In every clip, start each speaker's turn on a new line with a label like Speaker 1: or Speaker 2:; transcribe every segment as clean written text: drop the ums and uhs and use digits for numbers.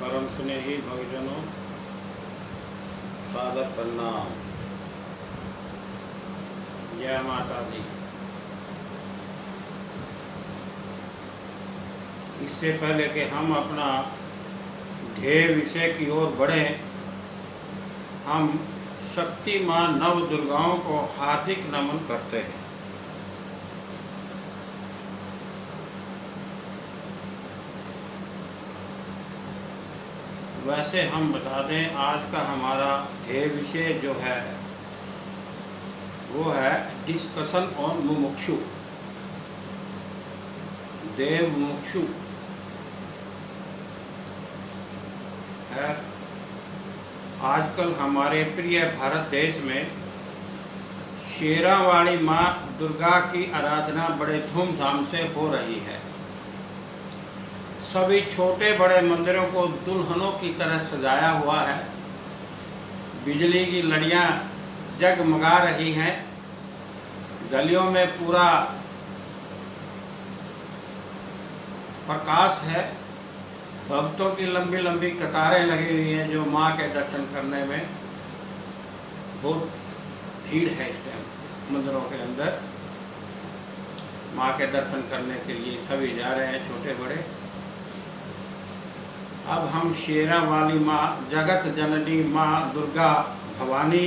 Speaker 1: परम स्नेही भक्तजनों, सादर प्रणाम। जय माता दी। इससे पहले कि हम अपना ध्येय विषय की ओर बढ़ें, हम शक्ति माँ नव दुर्गाओं को हार्दिक नमन करते हैं। वैसे हम बता दें, आज का हमारा ध्येय विषय जो है वो है डिस्कशन ऑन मुमुक्षु, देव मुमुक्षु है। आजकल हमारे प्रिय भारत देश में शेरावाली माँ दुर्गा की आराधना बड़े धूमधाम से हो रही है। सभी छोटे बड़े मंदिरों को दुल्हनों की तरह सजाया हुआ है। बिजली की लड़ियाँ जगमगा रही हैं। गलियों में पूरा प्रकाश है। भक्तों की लंबी लंबी कतारें लगी हुई हैं, जो माँ के दर्शन करने में बहुत भीड़ है। इस टाइम मंदिरों के अंदर माँ के दर्शन करने के लिए सभी जा रहे हैं, छोटे बड़े। अब हम शेरावाली माँ, जगत जननी माँ दुर्गा भवानी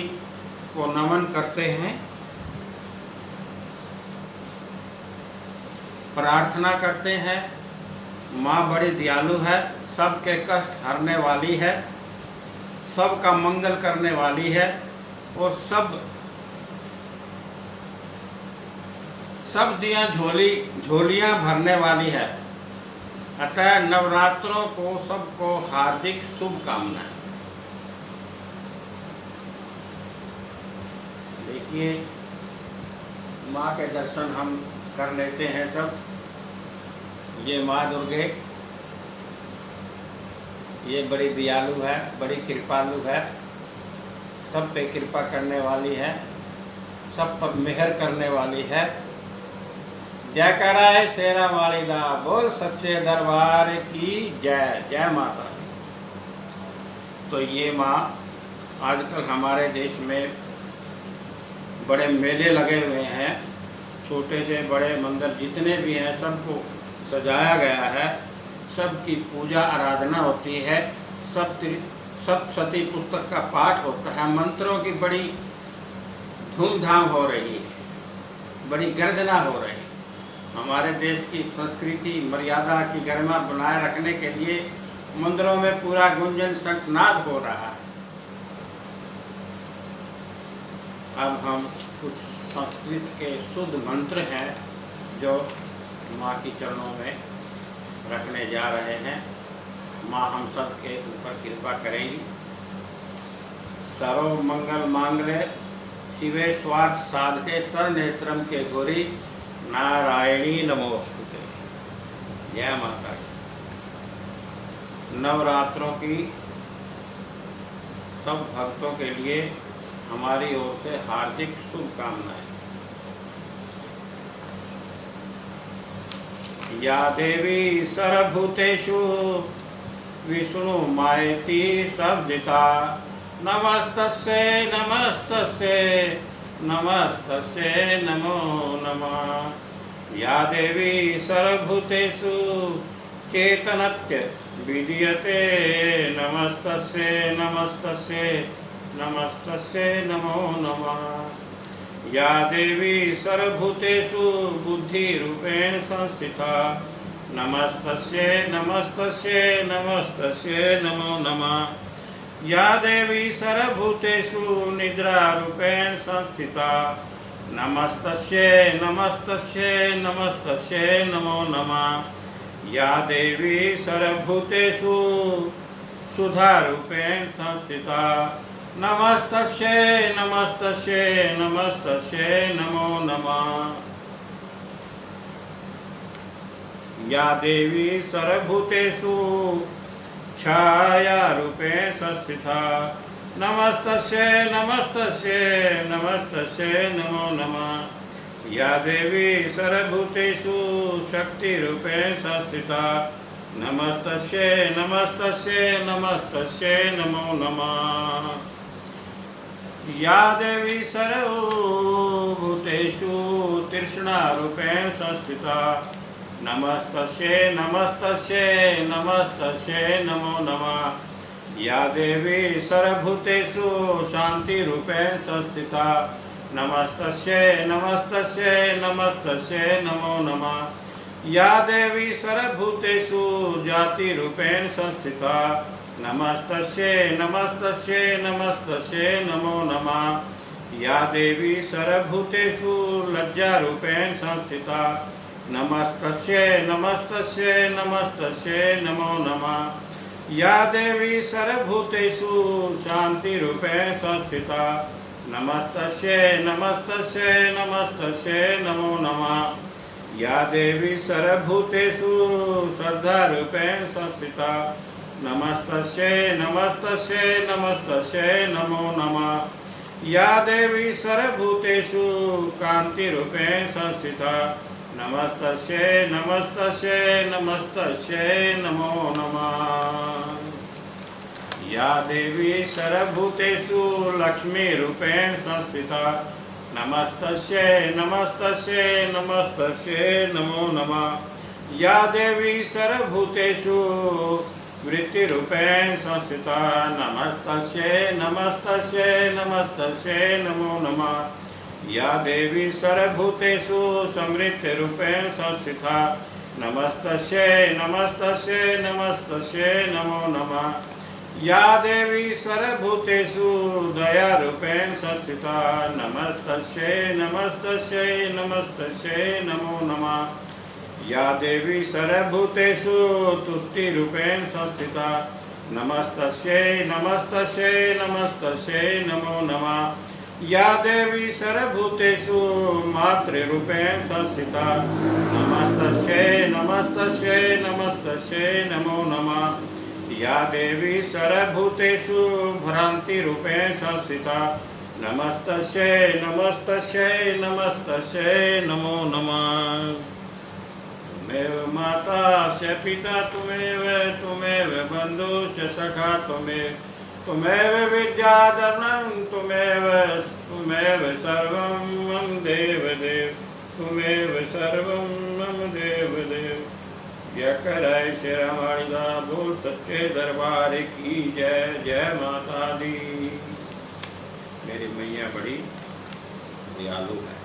Speaker 1: को नमन करते हैं, प्रार्थना करते हैं। माँ बड़ी दयालु है, सबके कष्ट हरने वाली है, सबका मंगल करने वाली है और सब दिया झोलियाँ भरने वाली है। अतः नवरात्रों को सबको हार्दिक शुभकामनाएं। देखिए, माँ के दर्शन हम कर लेते हैं सब। ये माँ दुर्गे, ये बड़ी दयालु है, बड़ी कृपालु है, सब पे कृपा करने वाली है, सब पर मेहर करने वाली है। जयकारा है शेरा वाली दा, बोल सच्चे दरबार की जय। जय माता दी। तो ये माँ, आजकल हमारे देश में बड़े मेले लगे हुए हैं। छोटे से बड़े मंदिर जितने भी हैं, सबको सजाया गया है, सबकी पूजा आराधना होती है, सप्तशती पुस्तक का पाठ होता है, मंत्रों की बड़ी धूमधाम हो रही है, बड़ी गर्जना हो रही है। हमारे देश की संस्कृति मर्यादा की गरिमा बनाए रखने के लिए मंदिरों में पूरा गुंजन शंखनाद हो रहा है। अब हम कुछ संस्कृत के शुद्ध मंत्र हैं जो माँ की चरणों में रखने जा रहे हैं। माँ हम सब के ऊपर कृपा करेंगी। सर्व मंगल मांगल्ये शिवे स्वार्थ साधके सर्वनेत्रम के गौरी नारायणी नमोस्तुते। जय माता दी। नवरात्रों की सब भक्तों के लिए हमारी ओर से हार्दिक शुभकामनाएं। या देवी सर्वभूतेषु विष्णु मायेति शब्दिता, नमस्तस्यै नमस्तस्यै नमस्तस्यै नमो नमः। या देवी सर्वभूतेषु चेतनत्य विधीयते, नमस्तस्यै नमस्तस्यै नमस्तस्यै नमो नमः। या देवी सर्वभूतेषु बुद्धिरूपेण संस्थिता, नमस्तस्यै नमस्तस्यै नमस्तस्यै नमो नमः। या देवी सर्वभूतेषु निद्रारूपेण संस्थिता, नमस्तस्यै नमस्तस्यै नमस्तस्यै नमो नमः। या देवी सर्वभूतेषु सुधारूपेण संस्थिता, नमस्तस्यै नमस्तस्यै नमस्तस्यै नमो नमः। या देवी सर्वभूतेषु छायारूपेण संस्थिता, नमस्तस्यै नमस्तस्यै नमस्तस्यै नमो नमः। या देवी सर्वभूतेषु शक्तिरूपेण संस्थिता, नमस्तस्यै नमस्तस्यै नमस्तस्यै नमो नमः। या देवी सर्वभूतेषु तृष्णारूपेण संस्थिता नमस्तस्यै नमस्तस्यै नमस्तस्यै नमो नमः। या देवी सर्वभूतेषु शान्तिरूपेण संस्थिता नमस्तस्यै नमस्तस्यै नमस्तस्यै नमो नमः। या देवी सर्वभूतेषु जातिरूपेण संस्थिता नमस्तस्यै नमस्तस्यै नमस्तस्यै नमो नमः। या देवी सर्वभूतेषु लज्जारूपेण संस्थिता नमस्तस्यै नमस्तस्यै नमस्तस्यै नमो नमः। या देवी सर्वभूतेषु शान्तिरूपेण संस्थिता नमस्तस्यै नमस्तस्यै नमस्तस्यै नमो नमः। या देवी सर्वभूतेषु श्रद्धारूपेण संस्थिता नमस्तस्यै नमस्तस्यै नमस्तस्यै नमो नमः। या देवी सर्वभूतेषु कान्तिरूपेण संस्थिता नमस्तस्यै नमस्तस्यै नमस्तस्यै नमो नमः। या देवी सर्वभूतेषु लक्ष्मीरूपेण संस्थिता नमस्तस्यै नमस्तस्यै नमस्तस्यै नमो नमः। या देवी सर्वभूतेषु वृत्तिरूपेण संस्थिता नमस्तस्यै नमस्तस्यै नमस्तस्यै नमो नमः। या देवी सर्वभूतेषु समृद्धिरूपेण संस्थिता नमस्तस्यै नमस्तस्यै नमस्तस्यै नमो नमः। या देवी सर्वभूतेषु दयारूपेण संस्थिता नमस्तस्यै नमस्तस्यै नमस्तस्यै नमो नमः। या देवी सर्वभूतेषु तुष्टिरूपेण संस्थिता नमस्तस्यै नमस्तस्यै नमस्तस्यै नमो नमः। या देवी सर्वभूतेषु मातृरूपेण संस्थिता नमस्तस्यै नमस्तस्यै नमस्तस्यै नमो नमः। या देवी सर्वभूतेषु भ्रान्तिरूपेण संस्थिता नमस्तस्यै नमस्तस्यै नमस्तस्यै नमो नमः। त्वमेव माता च पिता त्वमेव त्वमेव बन्धु च सखा त्वमेव विद्याधरणं त्वमेव सर्वं मम देवदेव त्वमेव सर्वं मम देवदेव। जय कराय श्री रामायणा बोल सच्चे दरबार की जय। जय माता दी। मेरी मैया बड़ी दयालु है।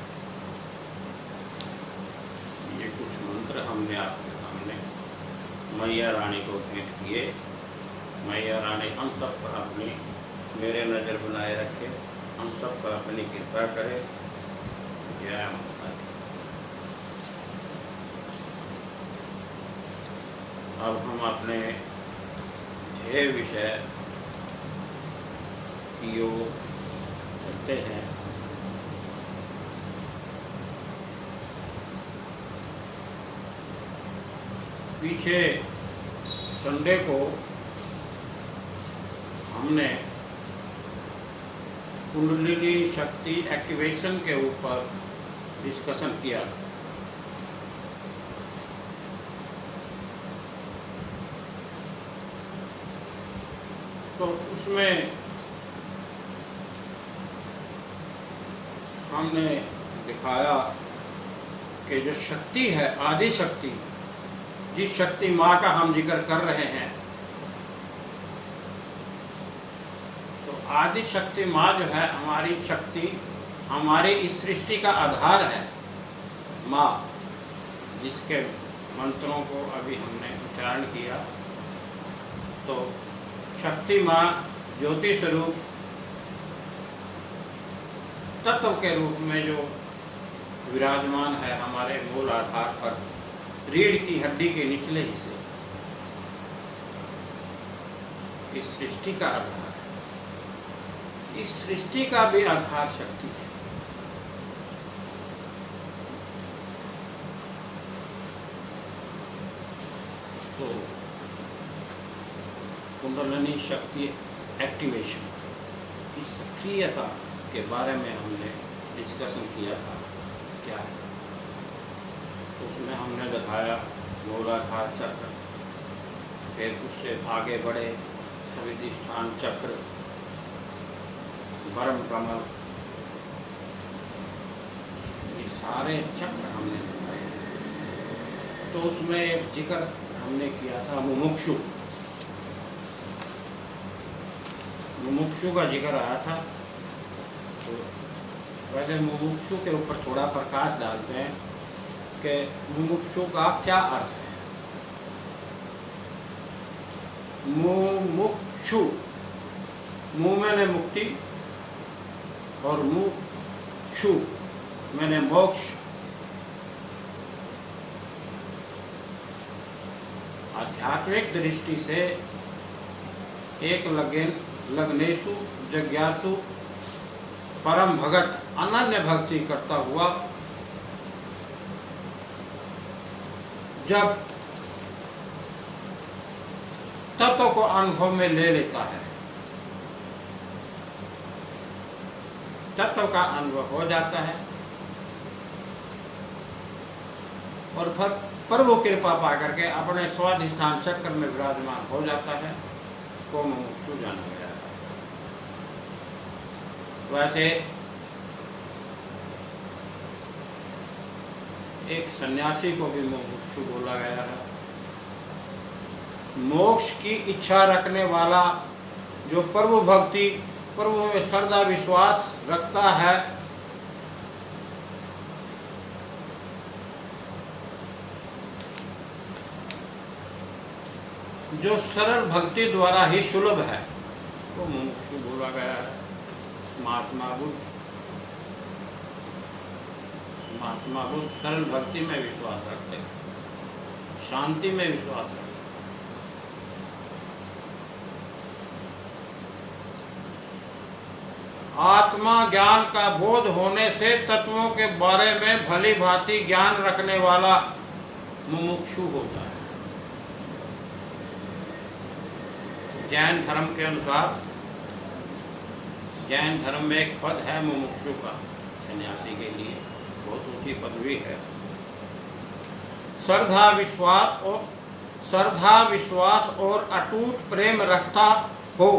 Speaker 1: ये कुछ मंत्र हमने आपके सामने मैया रानी को भेंट किए। मैया रानी हम सब पर अपनी मेरे नज़र बनाए रखे, हम सब पर अपनी कृपा करे। जय माता दी। अब हम अपने ध्येय विषय की ओर चलते हैं। पीछे संडे को हमने कुंडलिनी शक्ति एक्टिवेशन के ऊपर डिस्कशन किया। तो उसमें हमने दिखाया कि जो शक्ति है, आदि शक्ति, जिस शक्ति माँ का हम जिक्र कर रहे हैं, तो आदि शक्ति माँ जो है हमारी शक्ति, हमारी इस सृष्टि का आधार है। माँ जिसके मंत्रों को अभी हमने उच्चारण किया, तो शक्ति माँ ज्योति स्वरूप तत्व के रूप में जो विराजमान है हमारे मूल आधार पर, रीढ़ की हड्डी के निचले हिस्से, इस सृष्टि का आधार है। इस सृष्टि का भी आधार शक्ति है। तो कुंडलिनी शक्ति एक्टिवेशन की सक्रियता के बारे में हमने डिस्कशन किया था। क्या है उसमें हमने दिखाया मूलाधार चक्र, फिर उससे आगे बढ़े सविधिष्ठान चक्र, ब्रह्म कमल, ये सारे चक्र हमने दिखाए। तो उसमें एक जिक्र हमने किया था मुमुक्षु, मुमुक्षु का जिक्र आया था। तो पहले मुमुक्षु के ऊपर थोड़ा प्रकाश डालते हैं कि मुमुक्षु का क्या अर्थ है। मुमुक्षु, मु मैंने मुक्ति और मुक्षु मैंने मोक्ष। आध्यात्मिक दृष्टि से एक लग्नेशु जिज्ञासु परम भगत अनन्य भक्ति करता हुआ जब तत्व को अनुभव में ले लेता है, तत्व का अनुभव हो जाता है और फिर प्रभु कृपा पा करके अपने स्वाधिष्ठान चक्र में विराजमान हो जाता है, को मुमुक्षु जाना गया है। वैसे एक सन्यासी को भी मुमुक्षु बोला गया है। मोक्ष की इच्छा रखने वाला, जो प्रभु भक्ति, प्रभु में श्रद्धा विश्वास रखता है, जो सरल भक्ति द्वारा ही सुलभ है, तो मुमुक्षु बोला गया है। महात्मा बुद्ध सरल भक्ति में विश्वास रखते, शांति में विश्वास रखते। आत्मा ज्ञान का बोध होने से तत्वों के बारे में भली भांति ज्ञान रखने वाला मुमुक्षु होता है। जैन धर्म के अनुसार, जैन धर्म में एक पद है मुमुक्षु का, सन्यासी के लिए बहुत ऊंची पदवी है। श्रद्धा विश्वास और अटूट प्रेम रखता हो,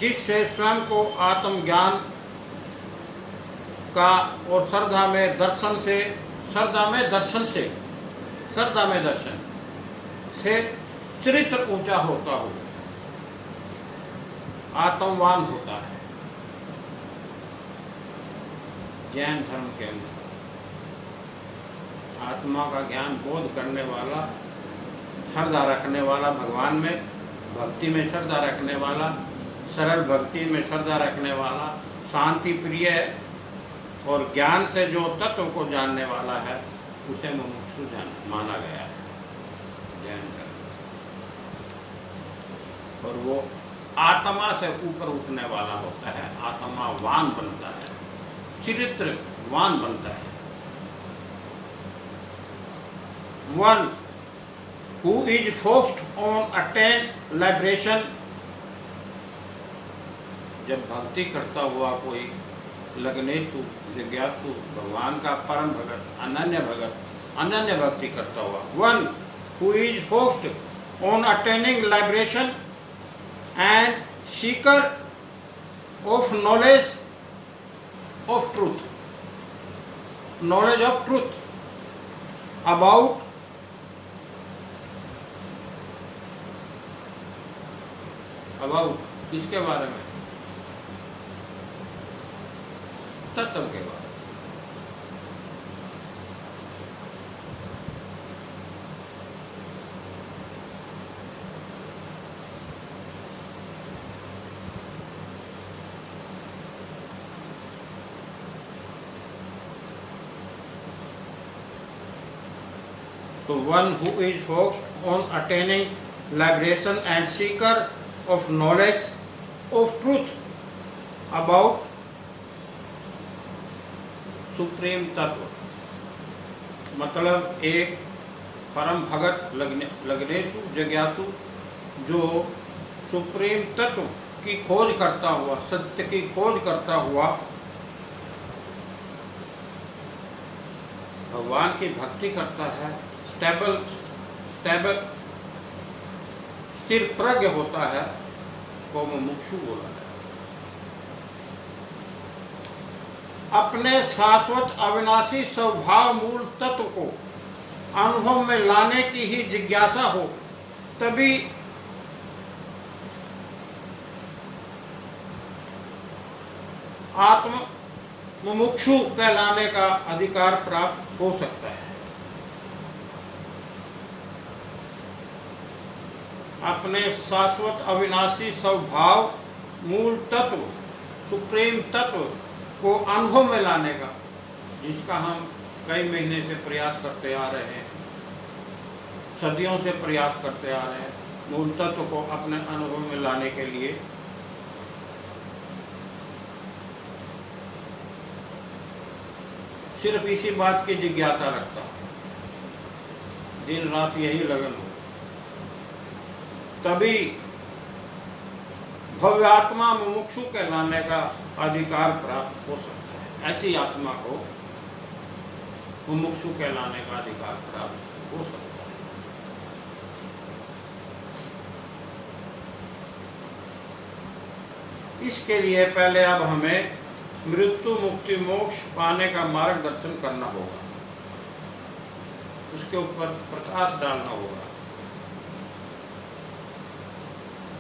Speaker 1: जिससे स्वयं को आत्मज्ञान का और श्रद्धा में दर्शन से चरित्र ऊंचा होता हो, आत्मवान होता है। जैन धर्म के अनुसार आत्मा का ज्ञान बोध करने वाला, श्रद्धा रखने वाला, भगवान में भक्ति में श्रद्धा रखने वाला, सरल भक्ति में श्रद्धा रखने वाला, शांति प्रिय और ज्ञान से जो तत्व को जानने वाला है, उसे मुमुक्षु माना गया है जैन धर्म। और वो आत्मा से ऊपर उठने वाला होता है, आत्मावान बनता है, चरित्रवान बनता है। One who is focused on attain liberation, जब भक्ति करता हुआ कोई लग्नेशु जिज्ञासु भगवान का परम भगत, अनन्य भक्ति करता हुआ, one who is focused on attaining liberation and seeker of knowledge of truth, knowledge of truth about किसके बारे में, तत्व के बारे में। तो one who is focused on attaining liberation and seeker of knowledge of truth about supreme तत्व, मतलब एक परम भगत लग्नेशु जिज्ञासु जो सुप्रीम तत्व की खोज करता हुआ, सत्य की खोज करता हुआ भगवान की भक्ति करता है, स्थिर प्रज्ञ होता है वो मुमुक्षु बोला है। अपने शाश्वत अविनाशी स्वभाव मूल तत्व को अनुभव में लाने की ही जिज्ञासा हो तभी आत्म मुमुक्षु कहलाने का अधिकार प्राप्त हो सकता है। अपने शाश्वत अविनाशी स्वभाव मूल तत्व सुप्रीम तत्व को अनुभव में लाने का, जिसका हम कई महीने से प्रयास करते आ रहे हैं, सदियों से प्रयास करते आ रहे हैं, मूल तत्व को अपने अनुभव में लाने के लिए सिर्फ इसी बात की जिज्ञासा रखता है, दिन रात यही लगन हो, तभी भव्यात्मा मुमुक्षु कहलाने का अधिकार प्राप्त हो सकता है। ऐसी आत्मा को मुमुक्षु कहलाने का अधिकार प्राप्त हो सकता है। इसके लिए पहले अब हमें मृत्यु मुक्ति मोक्ष पाने का मार्गदर्शन करना होगा, उसके ऊपर प्रकाश डालना होगा।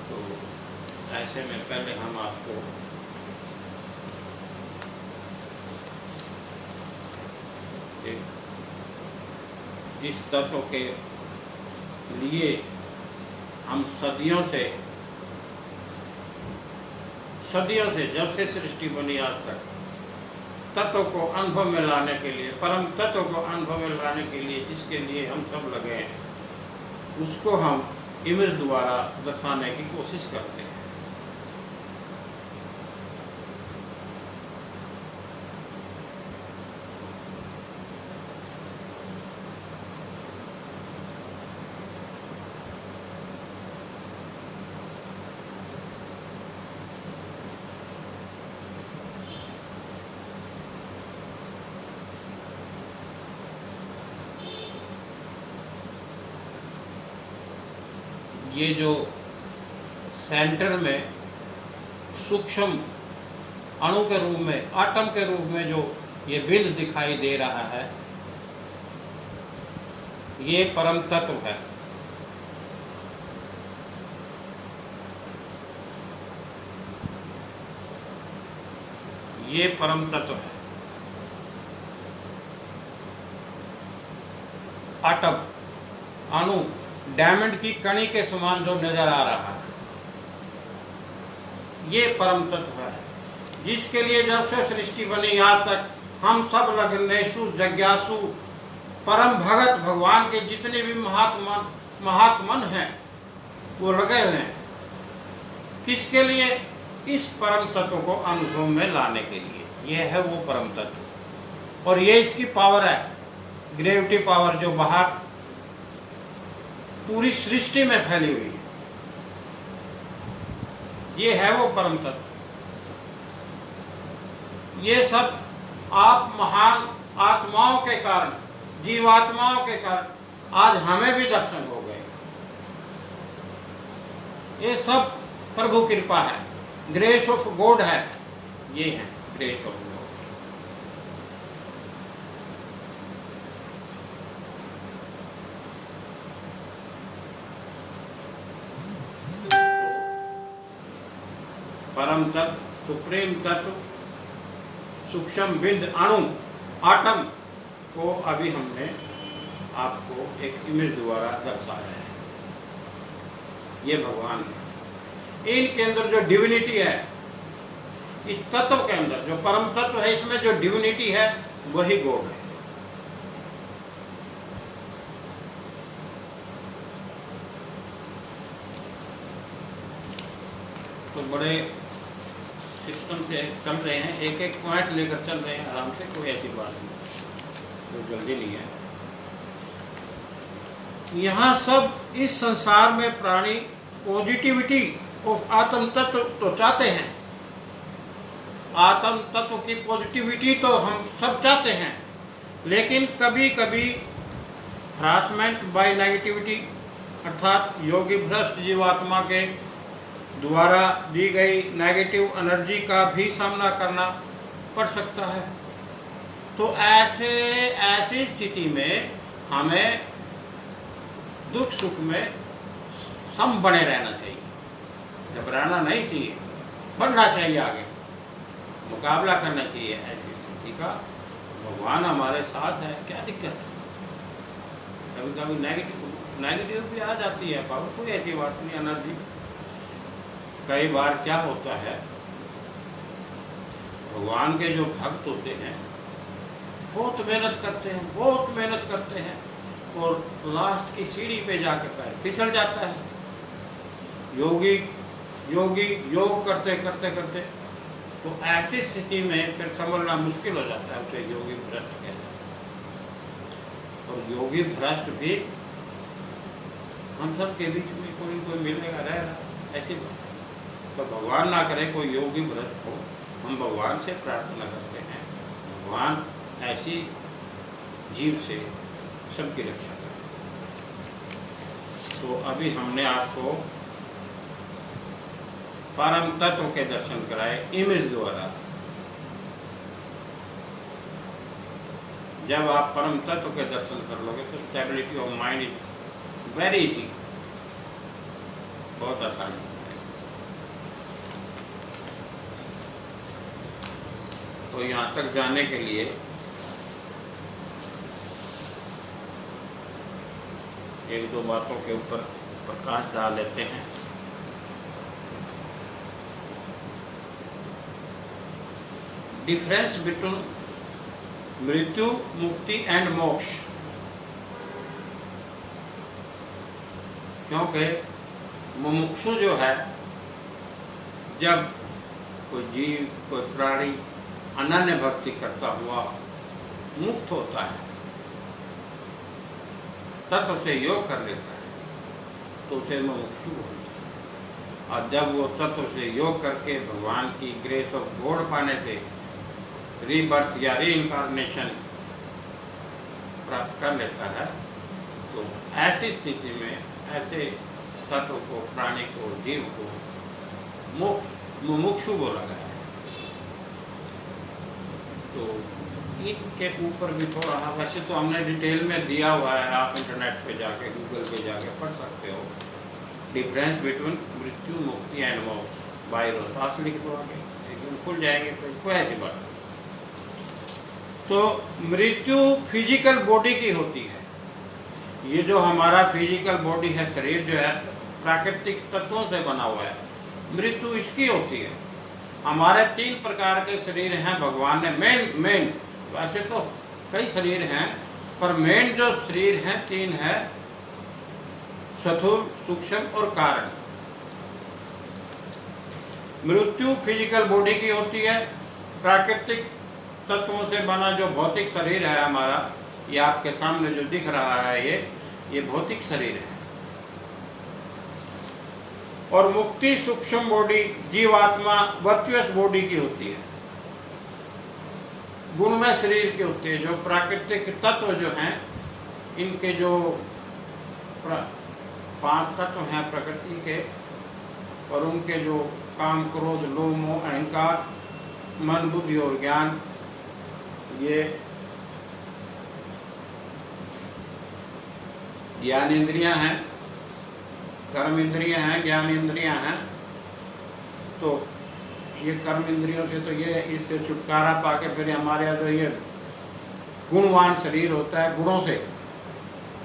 Speaker 1: तो ऐसे में पहले हम आपको इस तत्व के लिए हम सदियों से जब से सृष्टि बनी आज तक तत्व को अनुभव में लाने के लिए, परम तत्व को अनुभव में लाने के लिए जिसके लिए हम सब लगे हैं, उसको हम इमेज द्वारा दर्शाने की कोशिश करते हैं। ये जो सेंटर में सूक्ष्म अणु के रूप में, आटम के रूप में जो ये बिंदु दिखाई दे रहा है, ये परम तत्व है। ये परम तत्व है। आटम अणु डायमंड की कणी के समान जो नजर आ रहा है, ये परम तत्व है, जिसके लिए जब से सृष्टि बनी आज तक हम सब लग्नेशु जिज्ञासु परम भगत भगवान के जितने भी महात्मन हैं वो लगे हुए हैं। किसके लिए? इस परम तत्व को अनुभव में लाने के लिए। ये है वो परम तत्व, और ये इसकी पावर है, ग्रेविटी पावर, जो बाहर पूरी सृष्टि में फैली हुई है। ये है वो परम तत्व। ये सब आप महान आत्माओं के कारण, जीवात्माओं के कारण आज हमें भी दर्शन हो गए। ये सब प्रभु कृपा है, ग्रेस ऑफ गॉड है। ये है ग्रेस ऑफ गॉड। परम तत्व, सुप्रीम तत्व, सूक्ष्म बिंदु अणु, आटम को अभी हमने आपको एक इमेज द्वारा दर्शाया है। ये भगवान है। इनके अंदर जो डिविनिटी है, इस तत्व के अंदर जो परम तत्व है, इसमें जो डिविनिटी है वही गॉड है। तो बड़े सिस्टम से चल रहे हैं, एक एक पॉइंट लेकर चल रहे हैं आराम से, कोई ऐसी बात नहीं, तो जल्दी नहीं है। यहाँ सब इस संसार में प्राणी पॉजिटिविटी ऑफ आत्म तत्व तो चाहते हैं, आत्म तत्व की पॉजिटिविटी तो हम सब चाहते हैं, लेकिन कभी कभी हरासमेंट बाय नेगेटिविटी, अर्थात योगी भ्रष्ट जीवात्मा के द्वारा दी गई नेगेटिव एनर्जी का भी सामना करना पड़ सकता है। तो ऐसी स्थिति में हमें दुख सुख में सम बने रहना चाहिए, घबराना नहीं चाहिए, बढ़ना चाहिए, आगे मुकाबला करना चाहिए ऐसी स्थिति का। भगवान हमारे साथ है, क्या दिक्कत है? कभी कभी नेगेटिव भी आ जाती है, बाबू कोई ऐसी बात नहीं, एनर्जी। कई बार क्या होता है, भगवान के जो भक्त होते हैं बहुत मेहनत करते हैं और लास्ट की सीढ़ी पे जाकर पैर फिसल जाता है। योगी योग करते तो ऐसी स्थिति में फिर संभलना मुश्किल हो जाता है, उसे योगी भ्रष्ट कहते हैं। और योगी भ्रष्ट भी हम सब के बीच में कोई मिलेगा, रहेगा, ऐसी बात। तो भगवान ना करे कोई योगी भ्रष्ट हो, हम भगवान से प्रार्थना करते हैं, भगवान ऐसी जीव से सबकी रक्षा करें। तो अभी हमने आपको परम तत्व के दर्शन कराए इमेज द्वारा। जब आप परम तत्व के दर्शन कर लोगे तो stability of mind is very easy, बहुत आसान है। तो यहाँ तक जाने के लिए एक दो बातों के ऊपर प्रकाश डाल लेते हैं। डिफरेंस बिटवीन मृत्यु, मुक्ति एंड मोक्ष। क्योंकि मुमुक्षु जो है, जब कोई जीव कोई प्राणी अनन्य भक्ति करता हुआ मुक्त होता है, तत्व से योग कर लेता है, तो उसे मुमुक्षु बोलते हैं। और जब वो तत्व से योग करके भगवान की ग्रेस ऑफ गॉड पाने से रीबर्थ या रीइंकारनेशन प्राप्त कर लेता है, तो ऐसी स्थिति में ऐसे तत्व को, प्राणी को, जीव को मुमुक्षु बोला गया है। तो इनके ऊपर भी थोड़ा, वैसे तो हमने डिटेल में दिया हुआ है, आप इंटरनेट पे जाके, गूगल पे जाके पढ़ सकते हो। डिफरेंस बिटवीन मृत्यु, मुक्ति एंड मोक्ष बाय रोहतास लिख दो, आगे एकदम खुल जाएंगे, कोई ऐसी बात। तो मृत्यु फिजिकल बॉडी की होती है। ये जो हमारा फिजिकल बॉडी है, शरीर जो है प्राकृतिक तत्वों से बना हुआ है, मृत्यु इसकी होती है। हमारे 3 प्रकार के शरीर हैं भगवान ने, मेन वैसे तो कई शरीर हैं, पर मेन जो शरीर हैं 3 है, स्थूल, सूक्ष्म और कारण। मृत्यु फिजिकल बॉडी की होती है, प्राकृतिक तत्वों से बना जो भौतिक शरीर है हमारा, ये आपके सामने जो दिख रहा है, ये भौतिक शरीर है। और मुक्ति सूक्ष्म बॉडी, जीवात्मा वर्चुअस बॉडी की होती है, गुणमय शरीर की होती है। जो प्राकृतिक तत्व जो हैं, इनके जो 5 तत्व हैं प्रकृति के, और उनके जो काम, क्रोध, लोभ, मोह, अहंकार, मन, बुद्धि और ज्ञान, ये ज्ञान इंद्रियां हैं, कर्म इंद्रियां हैं, ज्ञान इंद्रियां हैं। तो ये कर्म इंद्रियों से तो ये इससे छुटकारा पाके फिर हमारे यहाँ जो ये गुणवान शरीर होता है, गुणों से,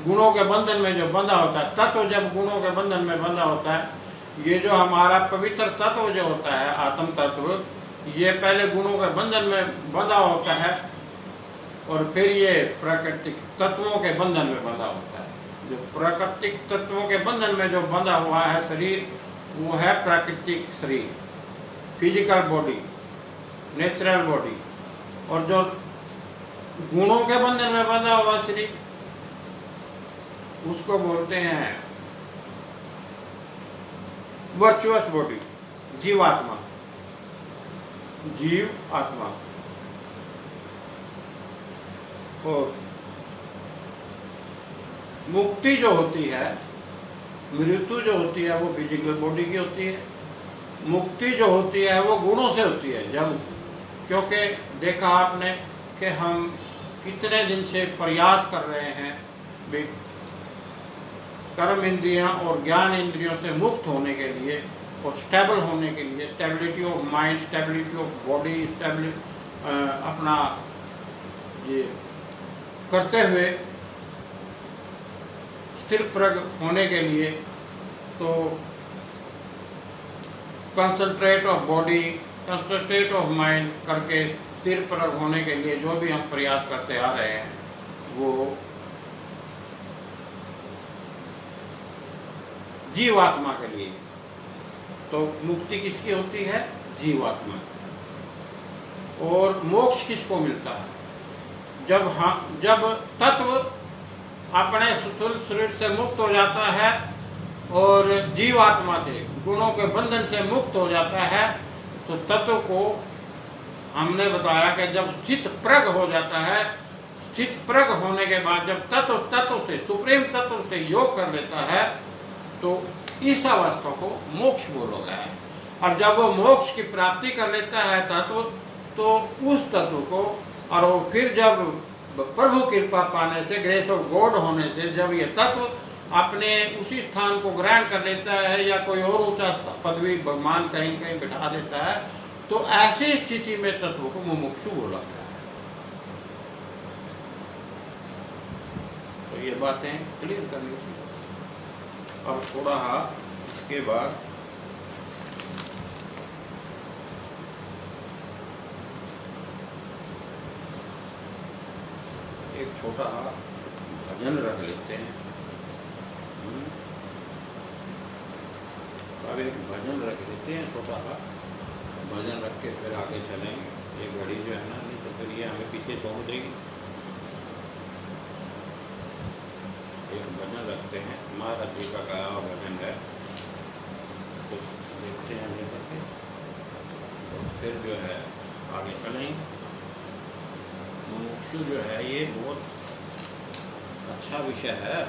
Speaker 1: गुणों के बंधन में जो बंधा होता है, तत्व जब गुणों के बंधन में बंधा होता है, ये जो हमारा पवित्र तत्व जो होता है, आत्म तत्व, ये पहले गुणों के बंधन में बंधा होता है और फिर ये प्राकृतिक तत्वों के बंधन में बंधा होता है। जो प्राकृतिक तत्वों के बंधन में जो बंधा हुआ है शरीर, वो है प्राकृतिक शरीर, फिजिकल बॉडी, नेचुरल बॉडी। और जो गुणों के बंधन में बंधा हुआ शरीर, उसको बोलते हैं वर्चुअस बॉडी, जीवात्मा, जीव आत्मा। और मुक्ति जो होती है, मृत्यु जो होती है वो फिजिकल बॉडी की होती है, मुक्ति जो होती है वो गुणों से होती है। जब क्योंकि देखा आपने कि हम कितने दिन से प्रयास कर रहे हैं भी कर्म इंद्रियां और ज्ञान इंद्रियों से मुक्त होने के लिए और स्टेबल होने के लिए, stability of mind, stability of body, अपना ये करते हुए स्थिर प्रज्ञ होने के लिए। तो concentrate of body, concentrate of mind करके स्थिर प्रज्ञ होने के लिए जो भी हम प्रयास करते आ रहे हैं वो जीवात्मा के लिए। तो मुक्ति किसकी होती है? जीवात्मा। और मोक्ष किसको मिलता है? जब तत्व अपने स्थूल शरीर से मुक्त हो जाता है और जीवात्मा से, गुणों के बंधन से मुक्त हो जाता है, तो तत्व को हमने बताया कि जब स्थित प्रज्ञ हो जाता है, स्थित प्रज्ञ होने के बाद जब तत्व से, सुप्रीम तत्व से योग कर लेता है, तो इस अवस्था को मोक्ष बोला गया है। और जब वो मोक्ष की प्राप्ति कर लेता है तत्व, तो उस तत्व को, और वो फिर जब प्रभु कृपा पाने से, ग्रेस ऑफ गॉड होने से, जब ये तत्व अपने उसी स्थान को ग्रहण कर लेता है या कोई और ऊंचा पदवी भगवान कहीं कहीं बिठा देता है, तो ऐसी स्थिति में तत्व को मुमुक्षु बोला गया है। तो ये बातें क्लियर करनी थी। अब थोड़ा इसके बाद एक छोटा भजन रख लेते हैं। अब एक भजन रख लेते हैं, छोटा भजन रख के फिर आगे चलेंगे। ये घड़ी जो है ना, नहीं तो फिर ये हमें पीछे छोड़ देगी। एक भजन रखते हैं, महाराज जी का गाया हुआ भजन है, कुछ देखते हैं लेकर के, तो फिर जो है आगे चलेंगे। मुमुक्षु जो है ये बहुत अच्छा विषय है,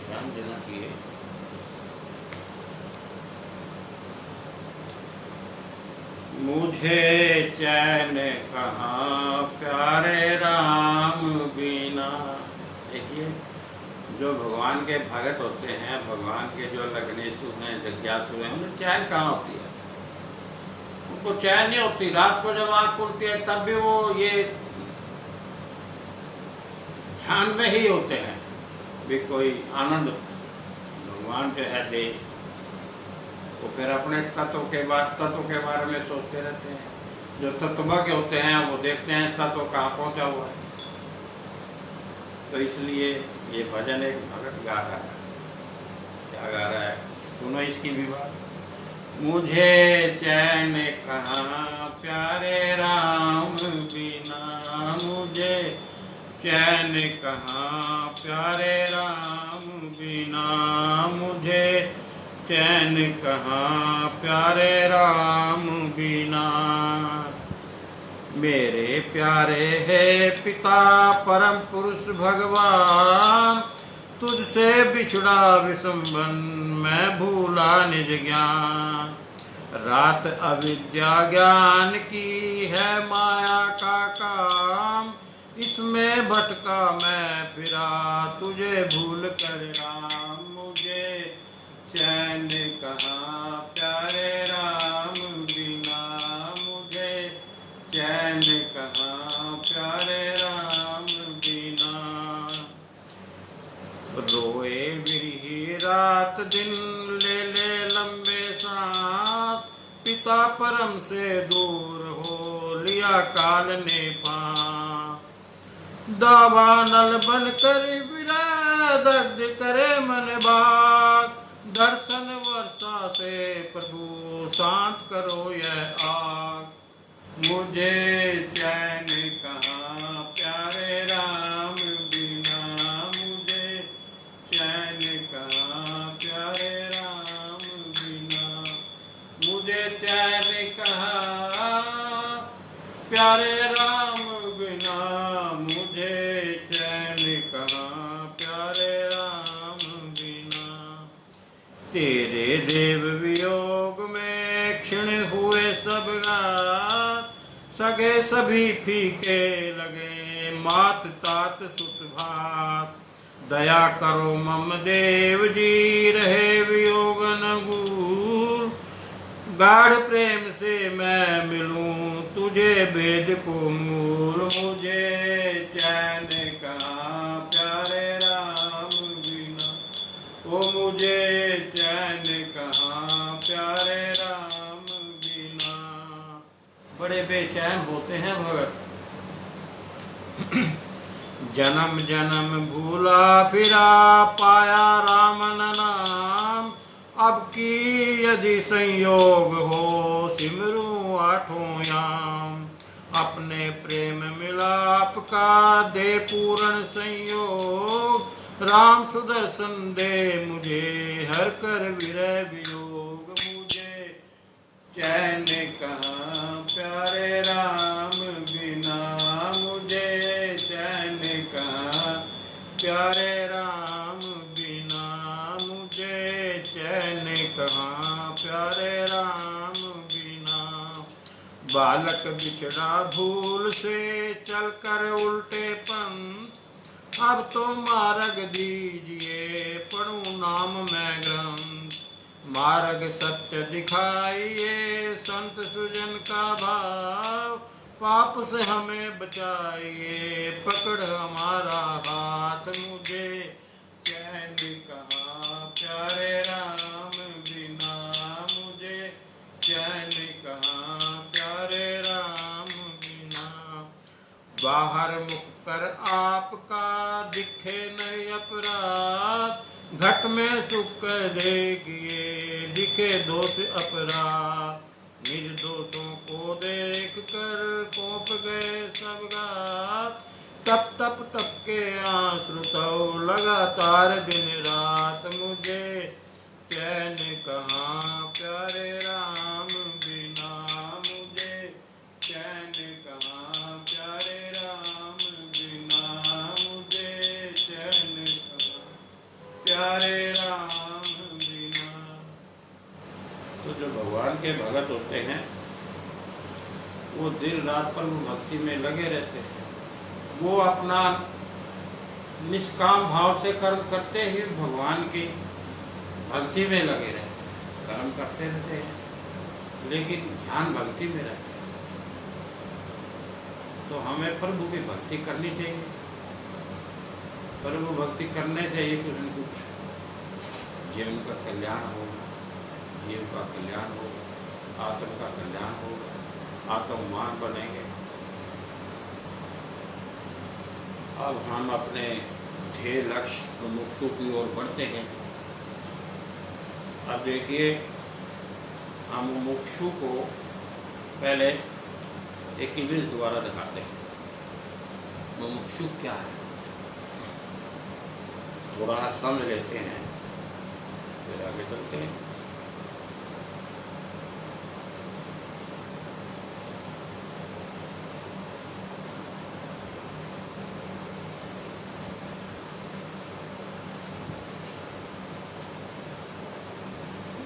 Speaker 1: ध्यान देना चाहिए। मुझे चैन कहाँ प्यारे राम बिना। देखिए, जो भगवान के भगत होते हैं, भगवान के जो लग्नेशु हैं, जिज्ञासु हैं, उन्हें चैन कहाँ होती है? उनको चैन नहीं होती। रात को जब आँख खुलती है तब भी वो ये ध्यान में ही होते हैं भी कोई आनंद भगवान जो है दे। तो फिर अपने तत्व के बारे में सोचते रहते हैं। जो तत्वज्ञ होते हैं वो देखते हैं तत्व कहाँ पहुँचा हुआ है। तो इसलिए ये भजन एक भगत गा रहा है। क्या गा रहा है? सुनो इसकी भी बात। मुझे चैन कहाँ प्यारे राम बिना, मुझे चैन कहाँ प्यारे राम बिना, मुझे चैन कहाँ प्यारे राम बिना। मेरे प्यारे है पिता परम पुरुष भगवान, तुझसे बिछड़ा विसंबन मैं भूला निज ज्ञान। रात अविद्या ज्ञान की है माया का काम, इसमें भटका मैं फिरा तुझे भूल कर राम। मुझे चैन कहाँ प्यारे राम बिना, मुझे चैन कहाँ प्यारे राम बिना। रोए बिरही रात दिन ले लंबे सांस, पिता परम से दूर हो लिया काल ने पास। दावानल बन कर विरह दग्ध करे मन बाग, दर्शन वर्षा से प्रभु शांत करो यह आग। मुझे चैन कहाँ प्यारे राम बिना, मुझे चैन कहाँ प्यारे राम बिना। मुझे चैन कहाँ प्यारे राम बिना, मुझे चैन सभी फीके लगे, मात तात सुत भात। दया करो मम देव जी, रहे वियोग न भूल। गाढ़ प्रेम से मैं मिलूं तुझे वेद को मूल। मुझे चैन कहाँ प्यारे राम बिना, ओ मुझे चैन कहाँ प्यारे राम बिना। बड़े बेचैन होते हैं भगत। जन्म जन्म भूला फिरा, पाया राम न नाम। अब की यदि संयोग हो, सिमरू आठों याम। अपने प्रेम मिलाप का दे पूर्ण संयोग। राम सुदर्शन दे मुझे, हर कर विरह वियोग। मुझे चैन कहाँ प्यारे राम बिना, मुझे चैन कहाँ प्यारे राम बिना। मुझे चैन कहाँ प्यारे राम बिना। बालक बिछड़ा भूल से, चलकर उल्टे पंथ। अब तो मार्ग दीजिए, पढ़ूं नाम मैं ग्रंथ। मार्ग सत्य दिखाइए, संत सुजन का भाव। पाप से हमें बचाइए, पकड़ हमारा हाथ। मुझे चैन कहाँ प्यारे राम बिना, मुझे चैन कहाँ प्यारे राम बिना। बाहर मुख कर आपका दिखे नहीं अपराध। घट में सुख कर देखिए, दिखे दोष अपराध। निज दोषों को देख कर कोप गए सब गात। टप टप टप के आंसू तो लगातार दिन रात। मुझे चैन कहाँ प्यारे राम बिना, मुझे चैन कहाँ प्यारे राम बिना। मुझे चैन कहाँ प्यारे राम बिना। तो जो भगवान के भगत होते हैं, वो दिन रात पर भक्ति में लगे रहते हैं। वो अपना निष्काम भाव से कर्म करते ही भगवान की भक्ति में लगे रहते हैं। कर्म करते रहते हैं, लेकिन ध्यान भक्ति में रहते हैं। तो हमें प्रभु की भक्ति करनी चाहिए। प्रभु भक्ति करने से ही कुछ न कुछ जीवन का कल्याण होगा, जीव का कल्याण होगा, आत्म का कल्याण होगा, आत्मवान बनेंगे। अब हम अपने ध्येय लक्ष्य मुमुक्षु की ओर बढ़ते हैं। अब देखिए, हम मुमुक्षु को पहले एक इमेज द्वारा दिखाते हैं। मुमुक्षु क्या है, थोड़ा समझ लेते हैं, फिर आगे चलते हैं।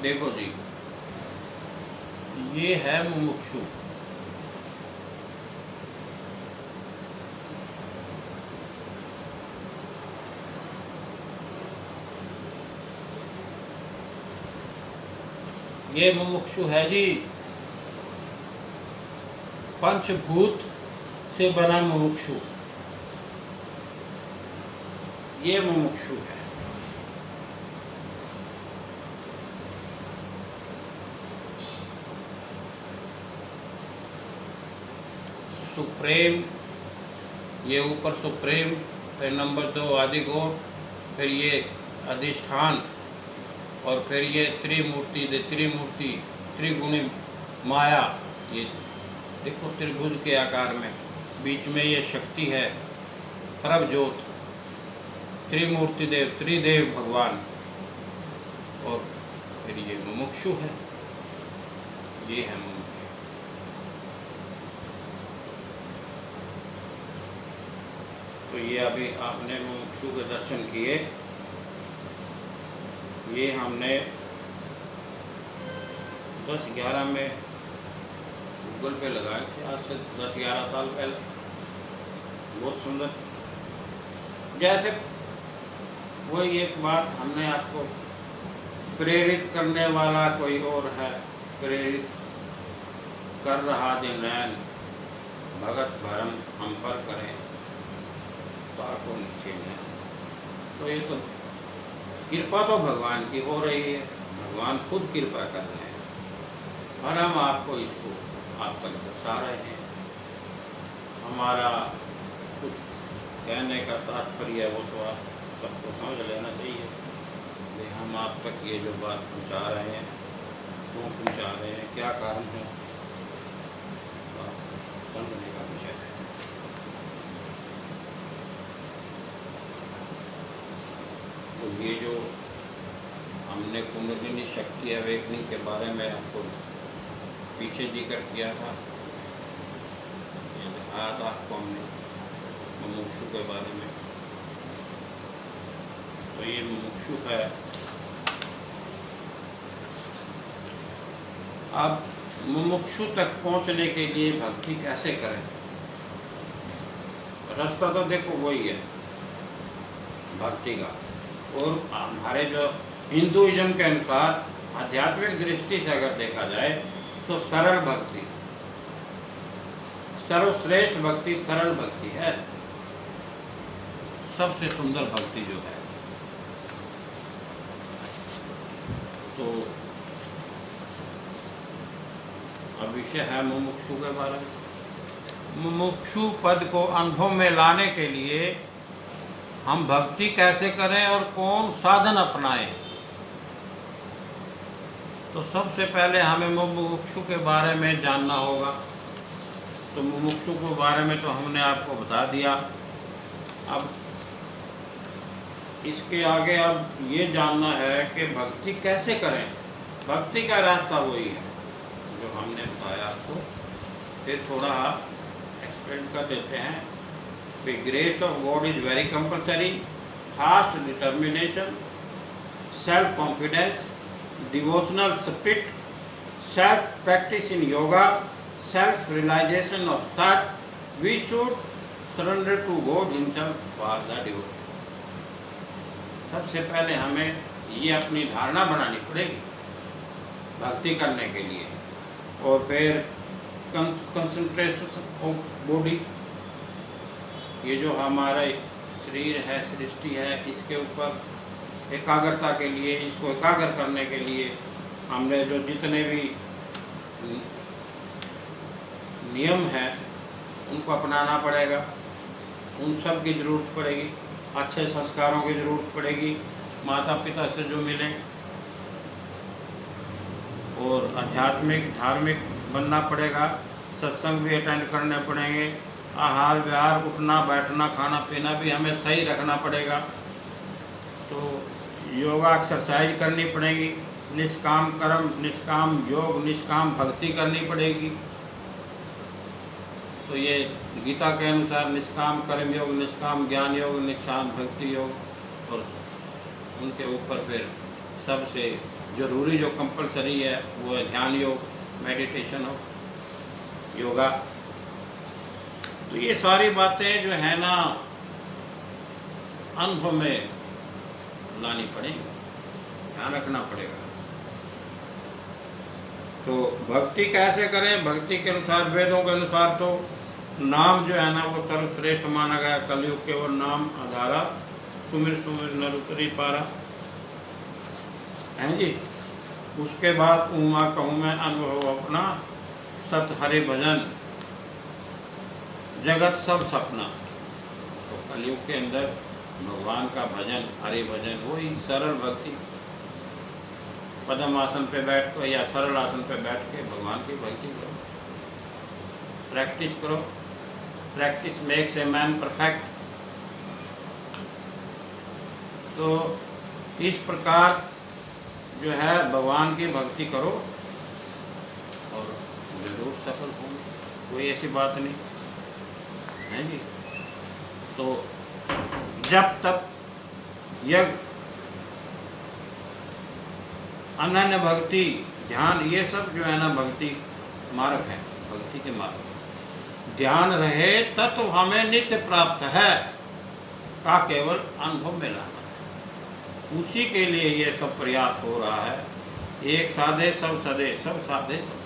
Speaker 1: देखो जी, ये है मुमुक्षु। ये मुमुक्षु है जी, पंचभूत से बना मुमुक्षु, ये मुमुक्षु है। सुप्रेम, ये ऊपर सुप्रेम, फिर नंबर 2 आदिगौर, फिर ये अधिष्ठान, और फिर ये त्रिमूर्ति त्रिगुणी माया। ये देखो त्रिभुज के आकार में, बीच में ये शक्ति है, परम ज्योत, त्रिमूर्ति देव, त्रिदेव भगवान। और फिर ये मुमुक्षु है, ये है मुमुक्षु। तो ये अभी आपने मुमुक्षु के दर्शन किए। ये हमने 10-11 में गूगल पे लगाए थे आज से 10-11 साल पहले, बहुत सुंदर। जैसे वही एक बात, हमने आपको प्रेरित करने वाला कोई और है, प्रेरित कर रहा दिन भगत भरम हम पर करें ताको नीचे में। तो ये तो कृपा तो भगवान की हो रही है, भगवान खुद कृपा कर रहे हैं और हम आपको इसको आप पर दर्शा रहे हैं। हमारा कुछ कहने का तात्पर्य वो तो आप सबको समझ लेना चाहिए कि हम आप तक ये जो बात पहुंचा रहे हैं, क्यों पहुंचा रहे हैं, क्या कारण है, समझने का विषय है। तो ये जो हमने कुंडलिनी शक्ति अवेकनिंग के बारे में आपको पीछे जिक्र किया था, ये दिखाया था आपको हमने मुमुक्षु के बारे में। तो ये मुमुक्षु है। अब मुमुक्षु तक पहुंचने के लिए भक्ति कैसे करें? रास्ता तो देखो वही है भक्ति का। और हमारे जो हिंदुइज्म के अनुसार आध्यात्मिक दृष्टि से अगर देखा जाए तो सरल भक्ति, सर्वश्रेष्ठ भक्ति सरल भक्ति है, सबसे सुंदर भक्ति जो है। तो अब विषय है मुमुक्षु के बारे में। मुमुक्षु पद को अनुभव में लाने के लिए हम भक्ति कैसे करें और कौन साधन अपनाएं? तो सबसे पहले हमें मुमुक्षु के बारे में जानना होगा। तो मुमुक्षु के बारे में तो हमने आपको बता दिया। अब इसके आगे अब ये जानना है कि भक्ति कैसे करें। भक्ति का रास्ता वही है जो हमने बताया आपको, फिर थोड़ा एक्सप्लेन कर देते हैं। The grace of God is very compulsory, fast determination, self-confidence, devotional spirit, self-practice in yoga, self-realization of thought. We should surrender to God Himself for the devotion. सबसे पहले हमें ये अपनी धारणा बनानी पड़ेगी भक्ति करने के लिए, और फिर कंसंट्रेशन ऑफ बॉडी, ये जो हमारा शरीर है, सृष्टि है, इसके ऊपर एकाग्रता के लिए, इसको एकाग्र करने के लिए हमने जो जितने भी नियम हैं उनको अपनाना पड़ेगा। उन सब की ज़रूरत पड़ेगी, अच्छे संस्कारों की ज़रूरत पड़ेगी, माता पिता से जो मिले, और आध्यात्मिक धार्मिक बनना पड़ेगा, सत्संग भी अटेंड करने पड़ेंगे, आहार विहार, उठना बैठना खाना पीना भी हमें सही रखना पड़ेगा। तो योगा एक्सरसाइज करनी पड़ेगी, निष्काम कर्म, निष्काम योग, निष्काम भक्ति करनी पड़ेगी। तो ये गीता के अनुसार निष्काम कर्म योग, निष्काम ज्ञान योग, निष्काम भक्ति योग, और उनके ऊपर फिर सबसे ज़रूरी जो कंपलसरी है वो है ध्यान योग, मेडिटेशन हो, योगा। तो ये सारी बातें जो है ना अनुभव में लानी पड़ेगी, ध्यान रखना पड़ेगा। तो भक्ति कैसे करें? भक्ति के अनुसार, वेदों के अनुसार तो नाम जो है ना वो सर्वश्रेष्ठ माना गया। कलयुग के वो नाम आधारा, सुमिर सुमिर नर उतरी पारा, हैं जी। उसके बाद उमा कहूँ मैं अनुभव अपना, सत हरि भजन जगत सब सपना। तो कलयुग के अंदर भगवान का भजन, हरि भजन, वही सरल भक्ति। पद्म आसन पे बैठ कर या सरल आसन पे बैठ के भगवान की भक्ति करो, प्रैक्टिस करो। Practice makes a man perfect. तो इस प्रकार जो है भगवान की भक्ति करो और जरूर सफल होंगे, कोई ऐसी बात नहीं है जी। तो जब तक यज्ञ, अनन्य भक्ति, ध्यान, ये सब जो है ना भक्ति मार्ग है। भक्ति के मार्ग में। ध्यान रहे तत्व हमें नित्य प्राप्त है का केवल अनुभव में लाना है। उसी के लिए ये सब प्रयास हो रहा है। एक साधे सब सदे, सब साधे सब।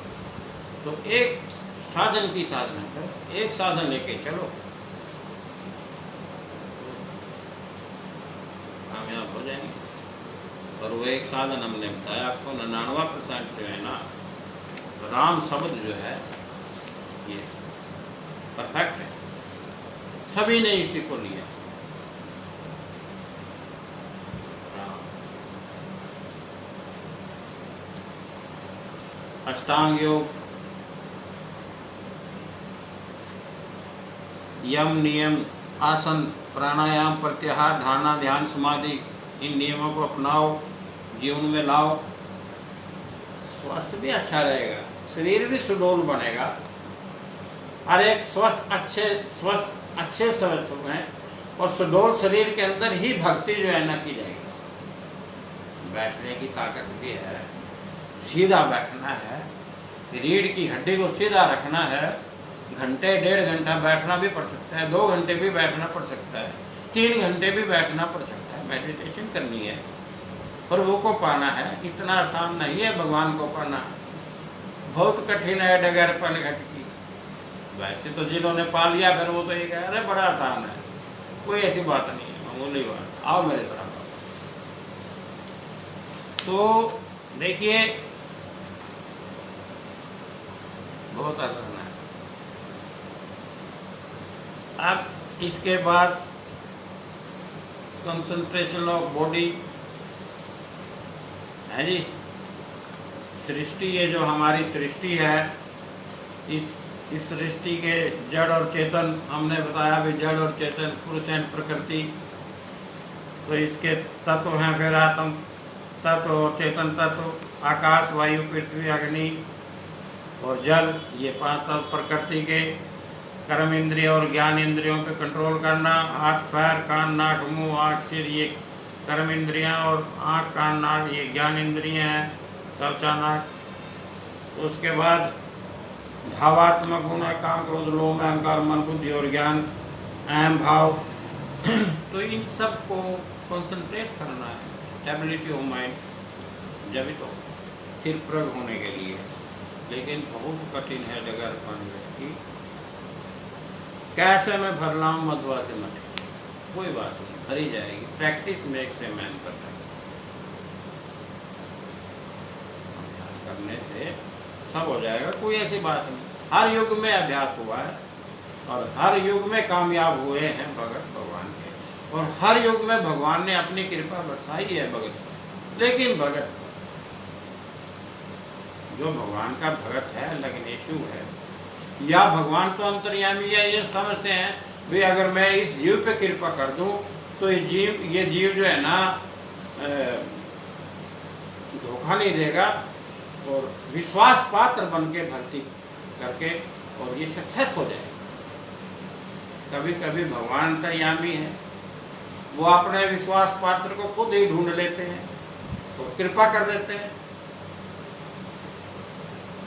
Speaker 1: तो एक साधन की साधना करो, एक साधन लेके चलो, कामयाब हो जाएंगे। और वो एक साधन हमने बताया आपको, 99% जो है ना, राम शब्द जो है ये परफेक्ट है। सभी ने इसी को लिया। अष्टांग योग, यम नियम, आसन, प्राणायाम, प्रत्याहार, धारणा, ध्यान, समाधि, इन नियमों को अपनाओ, जीवन में लाओ। स्वास्थ्य भी अच्छा रहेगा, शरीर भी सुडौल बनेगा। और एक स्वस्थ अच्छे स्वस्थ में और सुडौल शरीर के अंदर ही भक्ति जो है ना की जाएगी। बैठने की ताकत भी है, सीधा बैठना है, रीढ़ की हड्डी को सीधा रखना है। घंटे 1.5 घंटा बैठना भी पड़ सकता है, 2 घंटे भी बैठना पड़ सकता है, 3 घंटे भी बैठना पड़ सकता है। मेडिटेशन करनी है, प्रभु को पाना है। इतना आसान नहीं है भगवान को पाना, बहुत कठिन है डगर पन घट की। वैसे तो जिन्होंने पा लिया फिर वो तो ये कह रहे बड़ा आसान है, कोई ऐसी बात नहीं है, मामूली बात। आओ मेरे साथ। तो देखिए बहुत आसान है। अब इसके बाद कंसंट्रेशन ऑफ बॉडी है जी। सृष्टि, ये जो हमारी सृष्टि है, इस सृष्टि के जड़ और चेतन, हमने बताया भी जड़ और चेतन, पुरुष एंड प्रकृति। तो इसके तत्व हैं फिर आत्म तत्व और चेतन तत्व, आकाश, वायु, पृथ्वी, अग्नि और जल। ये 5 तत्व प्रकृति के। कर्म इंद्रिय और ज्ञान इंद्रियों पे कंट्रोल करना। हाथ, पैर, कान, नाक, मुंह, आँख, सिर, ये कर्म इंद्रियां, और आँख, कान, नाक ये ज्ञान इंद्रियां हैं, त्वचा, नाक। उसके बाद भावात्मक गुण है, काम, क्रोध, लोभ, अहंकार, मन, बुद्धि और ज्ञान, अहम भाव। तो इन सब को कंसंट्रेट करना है, स्टेबिलिटी ऑफ माइंड, जब तो स्थिर प्रग होने के लिए। लेकिन बहुत कठिन है डगर पानी की। कैसे मैं भर लाऊं मधुआ से मटे, कोई बात नहीं, भरी जाएगी। Practice makes a man perfect. अभ्यास करने से सब हो जाएगा, कोई ऐसी बात नहीं। हर युग में अभ्यास हुआ है और हर युग में कामयाब हुए हैं भगत भगवान के, और हर युग में भगवान ने अपनी कृपा बरसाई है भगत। लेकिन भगत जो भगवान का भगत है, लग्नेशु है, या भगवान तो अंतर्यामी है, ये समझते हैं भी अगर मैं इस जीव पे कृपा कर दूं तो ये जीव जो है ना धोखा नहीं देगा और विश्वास पात्र बन के भक्ति करके और ये सक्सेस हो जाएगा। कभी कभी भगवान अंतर्यामी है, वो अपने विश्वास पात्र को खुद ही ढूंढ लेते हैं तो कृपा कर देते हैं।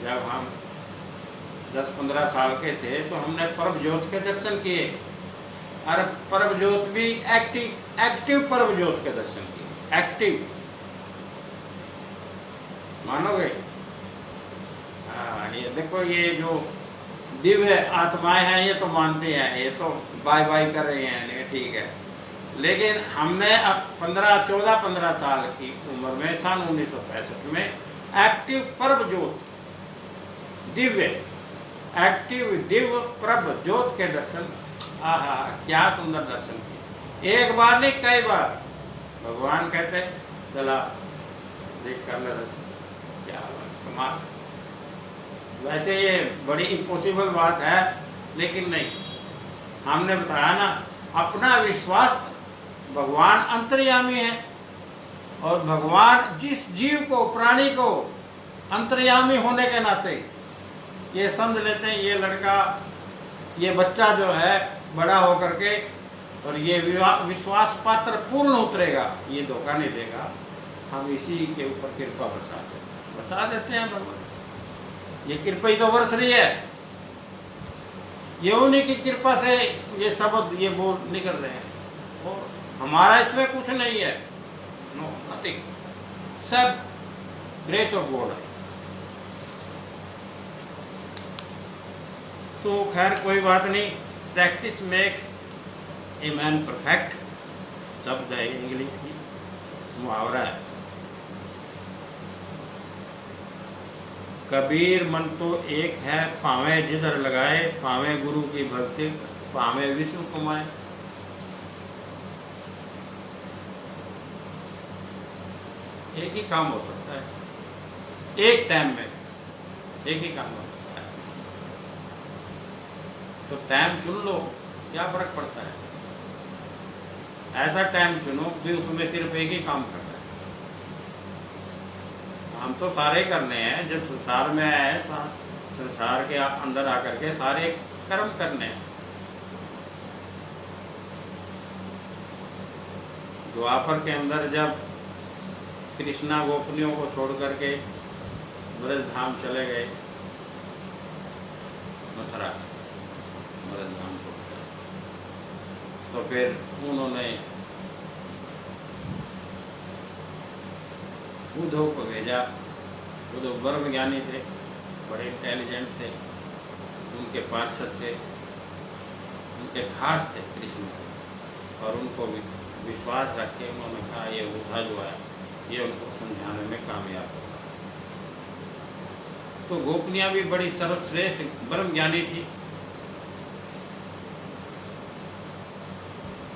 Speaker 1: जब हम 10-15 साल के थे तो हमने परम ज्योत के दर्शन किए, और परम ज्योत भी एक्टिव परम ज्योत के दर्शन किए। एक्टिव मानोगे? हाँ, ये देखो, ये जो दिव्य आत्माएं हैं ये तो मानते हैं, ये तो बाय बाय कर रहे हैं, ये ठीक है। लेकिन हमने अब 14-15 साल की उम्र में, सन 1965 में एक्टिव परम ज्योत, दिव्य प्रभ ज्योत के दर्शन, आहा क्या सुंदर दर्शन किए। एक बार नहीं, कई बार। भगवान कहते चला देख कर ले, क्या कमाल। वैसे ये बड़ी इम्पॉसिबल बात है, लेकिन नहीं, हमने बताया ना, अपना विश्वास, भगवान अंतर्यामी है और भगवान जिस जीव को, प्राणी को अंतर्यामी होने के नाते ये समझ लेते हैं, ये लड़का, ये बच्चा जो है बड़ा होकर के और ये विश्वास पात्र पूर्ण उतरेगा, ये धोखा नहीं देगा, हम इसी के ऊपर कृपा बरसा देते हैं भगवान। ये कृपा ही तो बरस रही है, ये उन्हीं की कृपा से ये शब्द ये बोल निकल रहे हैं, और हमारा इसमें कुछ नहीं है, नो नथिंग, सब ग्रेस ऑफ गॉड है। तो खैर कोई बात नहीं, practice makes a man perfect शब्द है इंग्लिश की, मुहावरा है। कबीर मन तो एक है, पावे जिधर लगाए, पावे गुरु की भक्ति, पावे विश्व कमाए। एक ही काम हो सकता है, एक टाइम में एक ही काम हो सकता है, तो टाइम चुन लो, क्या फर्क पड़ता है। ऐसा टाइम चुनो कि उसमें सिर्फ एक ही काम करना है। हम तो सारे करने हैं, जब संसार में आए संसार के अंदर आकर के सारे कर्म करने हैं। द्वापर के अंदर जब कृष्णा गोपनियों को छोड़ करके ब्रज धाम चले गए, मथुरा ब्रज धाम छोड़कर, तो फिर उन्होंने उद्धव को भेजा। उद्धव ब्रह्म ज्ञानी थे, बड़े इंटेलिजेंट थे, उनके पार्षद थे, उनके खास थे कृष्ण, और उनको विश्वास रख के उन्होंने कहा ये उद्धव जो है ये उनको समझाने में कामयाब होगा। तो गोपनियां भी बड़ी सर्वश्रेष्ठ ब्रह्म ज्ञानी थी,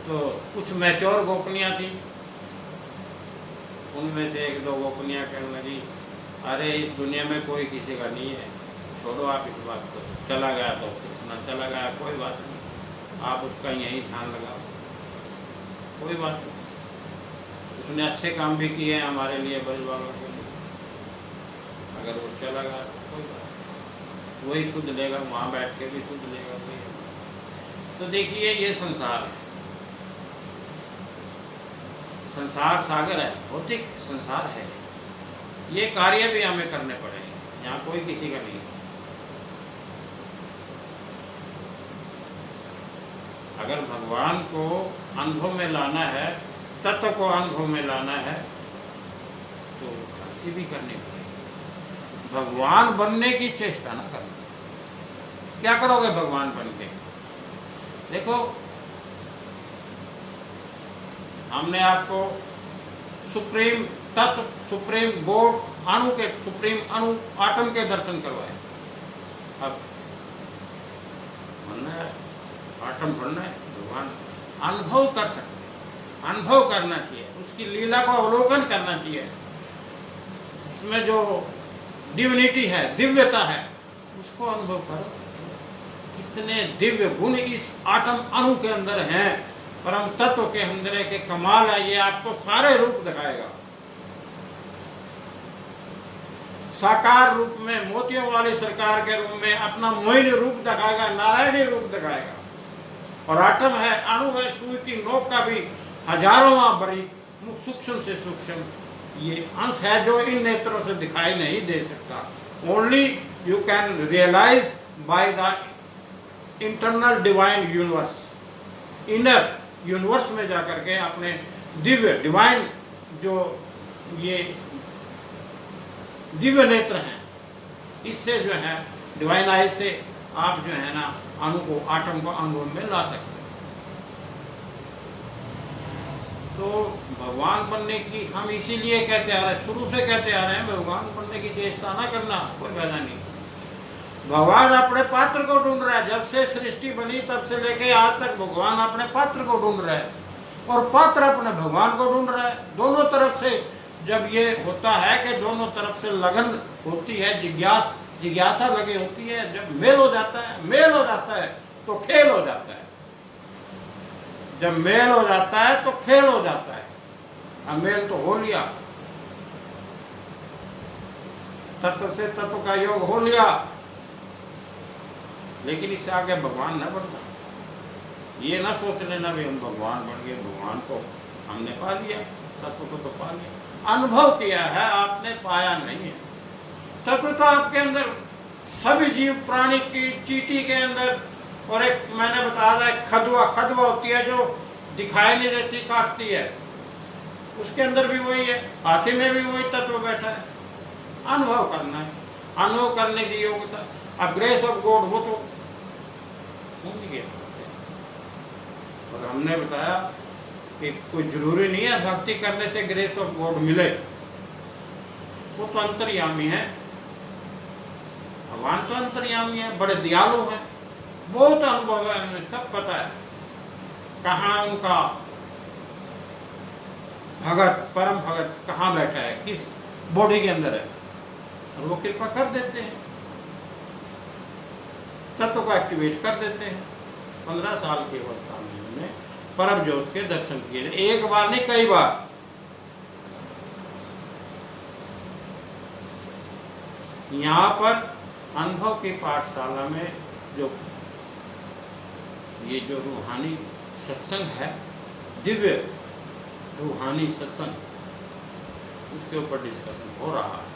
Speaker 1: तो कुछ मैच्योर गोपनियां थी, उनमें से एक दो गोपनियां कहने लगी, अरे इस दुनिया में कोई किसी का नहीं है, छोड़ो आप इस बात को, चला गया तो कृष्णा चला गया, कोई बात नहीं, आप उसका यही ध्यान लगाओ, कोई बात नहीं, उसने अच्छे काम भी किए हैं हमारे लिए, ब्रजवालों के लिए, अगर वो चला गया तो कोई बात नहीं, वही शुद्ध लेगा, वहाँ बैठ के भी शुद्ध लेगा वही। तो देखिए ये संसार है, संसार सागर है, भौतिक संसार है, ये कार्य भी हमें करने पड़ेंगे, यहाँ कोई किसी का नहीं। अगर भगवान को अनुभव में लाना है, तत्व को अनुभव में लाना है, तो भक्ति भी करनी पड़ेगी। भगवान बनने की चेष्टा ना करना। क्या करोगे भगवान बन के? देखो, हमने आपको सुप्रीम तत्व, सुप्रीम गॉड, अणु के सुप्रीम अणु आटम के दर्शन करवाए। अब बनना है, आटम बनना है, भगवान अनुभव कर सकते, अनुभव करना चाहिए, उसकी लीला को अवलोकन करना चाहिए, उसमें जो डिविनिटी है, दिव्यता है, उसको अनुभव करो। कितने दिव्य गुण इस आटम अणु के अंदर हैं, परम तत्व के अंदर के कमाल है, ये आपको सारे रूप दिखाएगा। साकार रूप में, मोतियों वाली सरकार के रूप में अपना मोहिनी रूप दिखाएगा, नारायणी रूप दिखाएगा। और आटम है, अणु है, सुई की नोक का भी हजारों बड़ी सूक्ष्म से सूक्ष्म ये अंश है, जो इन नेत्रों से दिखाई नहीं दे सकता। Only you can realize by the internal divine universe. Inner universe में जाकर के अपने दिव्य डिवाइन जो ये दिव्य नेत्र हैं, इससे जो है डिवाइन आई से आप जो है ना अणु को, आटम को अनुभव में ला सकते हैं। तो भगवान बनने की हम इसीलिए कहते आ रहे हैं, शुरू से कहते आ रहे हैं, भगवान बनने की चेष्टा ना करना, कोई फायदा नहीं। भगवान अपने पात्र को ढूंढ रहा है, जब से सृष्टि बनी तब से लेके आज तक भगवान अपने पात्र को ढूंढ रहा है, और पात्र अपने भगवान को ढूंढ रहा है। दोनों तरफ से जब ये होता है कि दोनों तरफ से लगन होती है, जिज्ञासा लगी होती है, जब मेल हो जाता है तो खेल हो जाता है। जब मेल हो जाता है तो खेल हो जाता है। अब मेल तो हो लिया, तत्व से तत्व का योग हो लिया, लेकिन इससे आगे भगवान न बनना। ये ना सोच लेना भी हम भगवान बन गए, भगवान को हमने पा लिया, तत्व को तो पा लिया, अनुभव किया है, आपने पाया नहीं है। तत्व तो आपके अंदर, सभी जीव प्राणी की चींटी के अंदर और एक मैंने बताया था खदवा, खदवा होती है जो दिखाई नहीं देती, काटती है, उसके अंदर भी वही है, हाथी में भी वही तत्व बैठा है। अनुभव करना है, अनुभव करने की योग्यता। अब ग्रेस ऑफ गॉड वो तो नहीं गया। और हमने बताया कि कोई जरूरी नहीं है भक्ति करने से ग्रेस ऑफ गॉड मिले, वो तो अंतर्यामी है, भगवान तो अंतर्यामी है, बड़े दयालु हैं, बहुत अनुभव है, हमें सब पता है कहाँ उनका भगत, परम भगत कहाँ बैठा है, किस बॉडी के अंदर है, और वो कृपा कर देते हैं, तत्व को एक्टिवेट कर देते हैं। 15 साल की अवस्था में उन्होंने परम ज्योत के दर्शन किए, एक बार नहीं कई बार। यहाँ पर अनुभव की पाठशाला में जो ये जो रूहानी सत्संग है, दिव्य रूहानी सत्संग, उसके ऊपर डिस्कशन हो रहा है,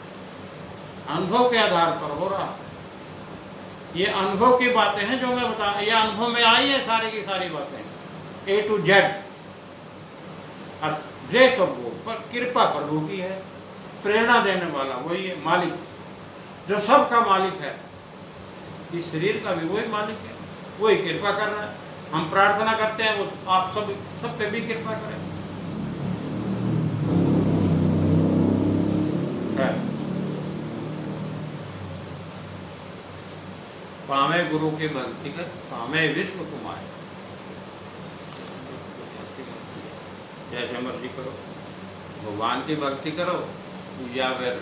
Speaker 1: अनुभव के आधार पर हो रहा है। ये अनुभव की बातें हैं जो मैं बता, ये अनुभव में आई है सारी की सारी बातें, A to Z। और ग्रेस ऑफ गॉड पर कृपा प्रभु की है, प्रेरणा देने वाला वही है, मालिक जो सबका मालिक है, इस शरीर का भी वही मालिक है, वही कृपा कर रहा है। हम प्रार्थना करते हैं वो आप सब पे भी कृपा करें। पावे गुरु की भक्ति कर, पावे विश्व कुमार। जैसे मर्जी करो, भगवान की भक्ति करो, या फिर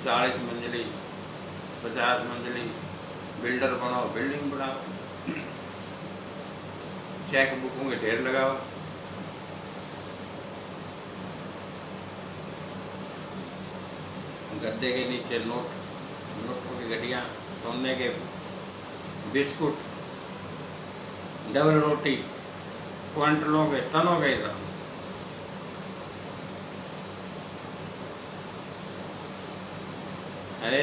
Speaker 1: 40 मंजिली 50 मंजिली बिल्डर बनाओ, बिल्डिंग बनाओ, चेक बुकों के ढेर लगाओ, गद्दे के नीचे नोटों की गड्डियाँ, सोने के बिस्कुट, डबल रोटी, क्वांटलों के टनों के हिसाब। अरे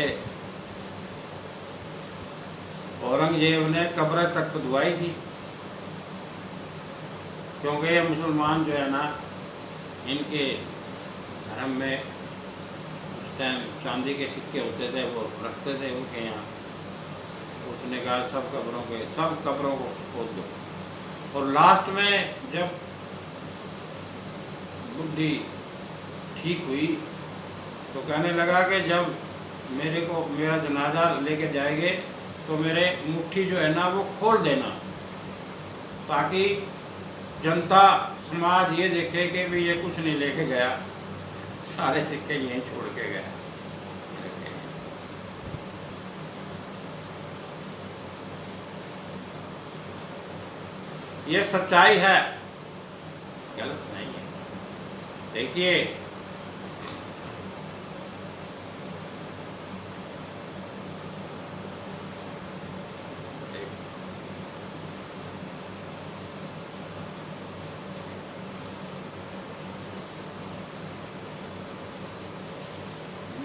Speaker 1: औरंगजेब ने कब्र तक खुदवाई थी, क्योंकि ये मुसलमान जो है ना, इनके धर्म में उस टाइम चांदी के सिक्के होते थे, वो रखते थे उनके यहाँ। उसने कहा सब कब्रों को खोद दो। और लास्ट में जब बुद्धि ठीक हुई तो कहने लगा कि जब मेरा जनाजा लेके जाएंगे तो मेरे मुट्ठी जो है ना वो खोल देना, ताकि जनता समाज ये देखे कि भी ये कुछ नहीं लेके गया, सारे सिक्के यहीं छोड़ के गया। ये सच्चाई है, गलत नहीं है। देखिए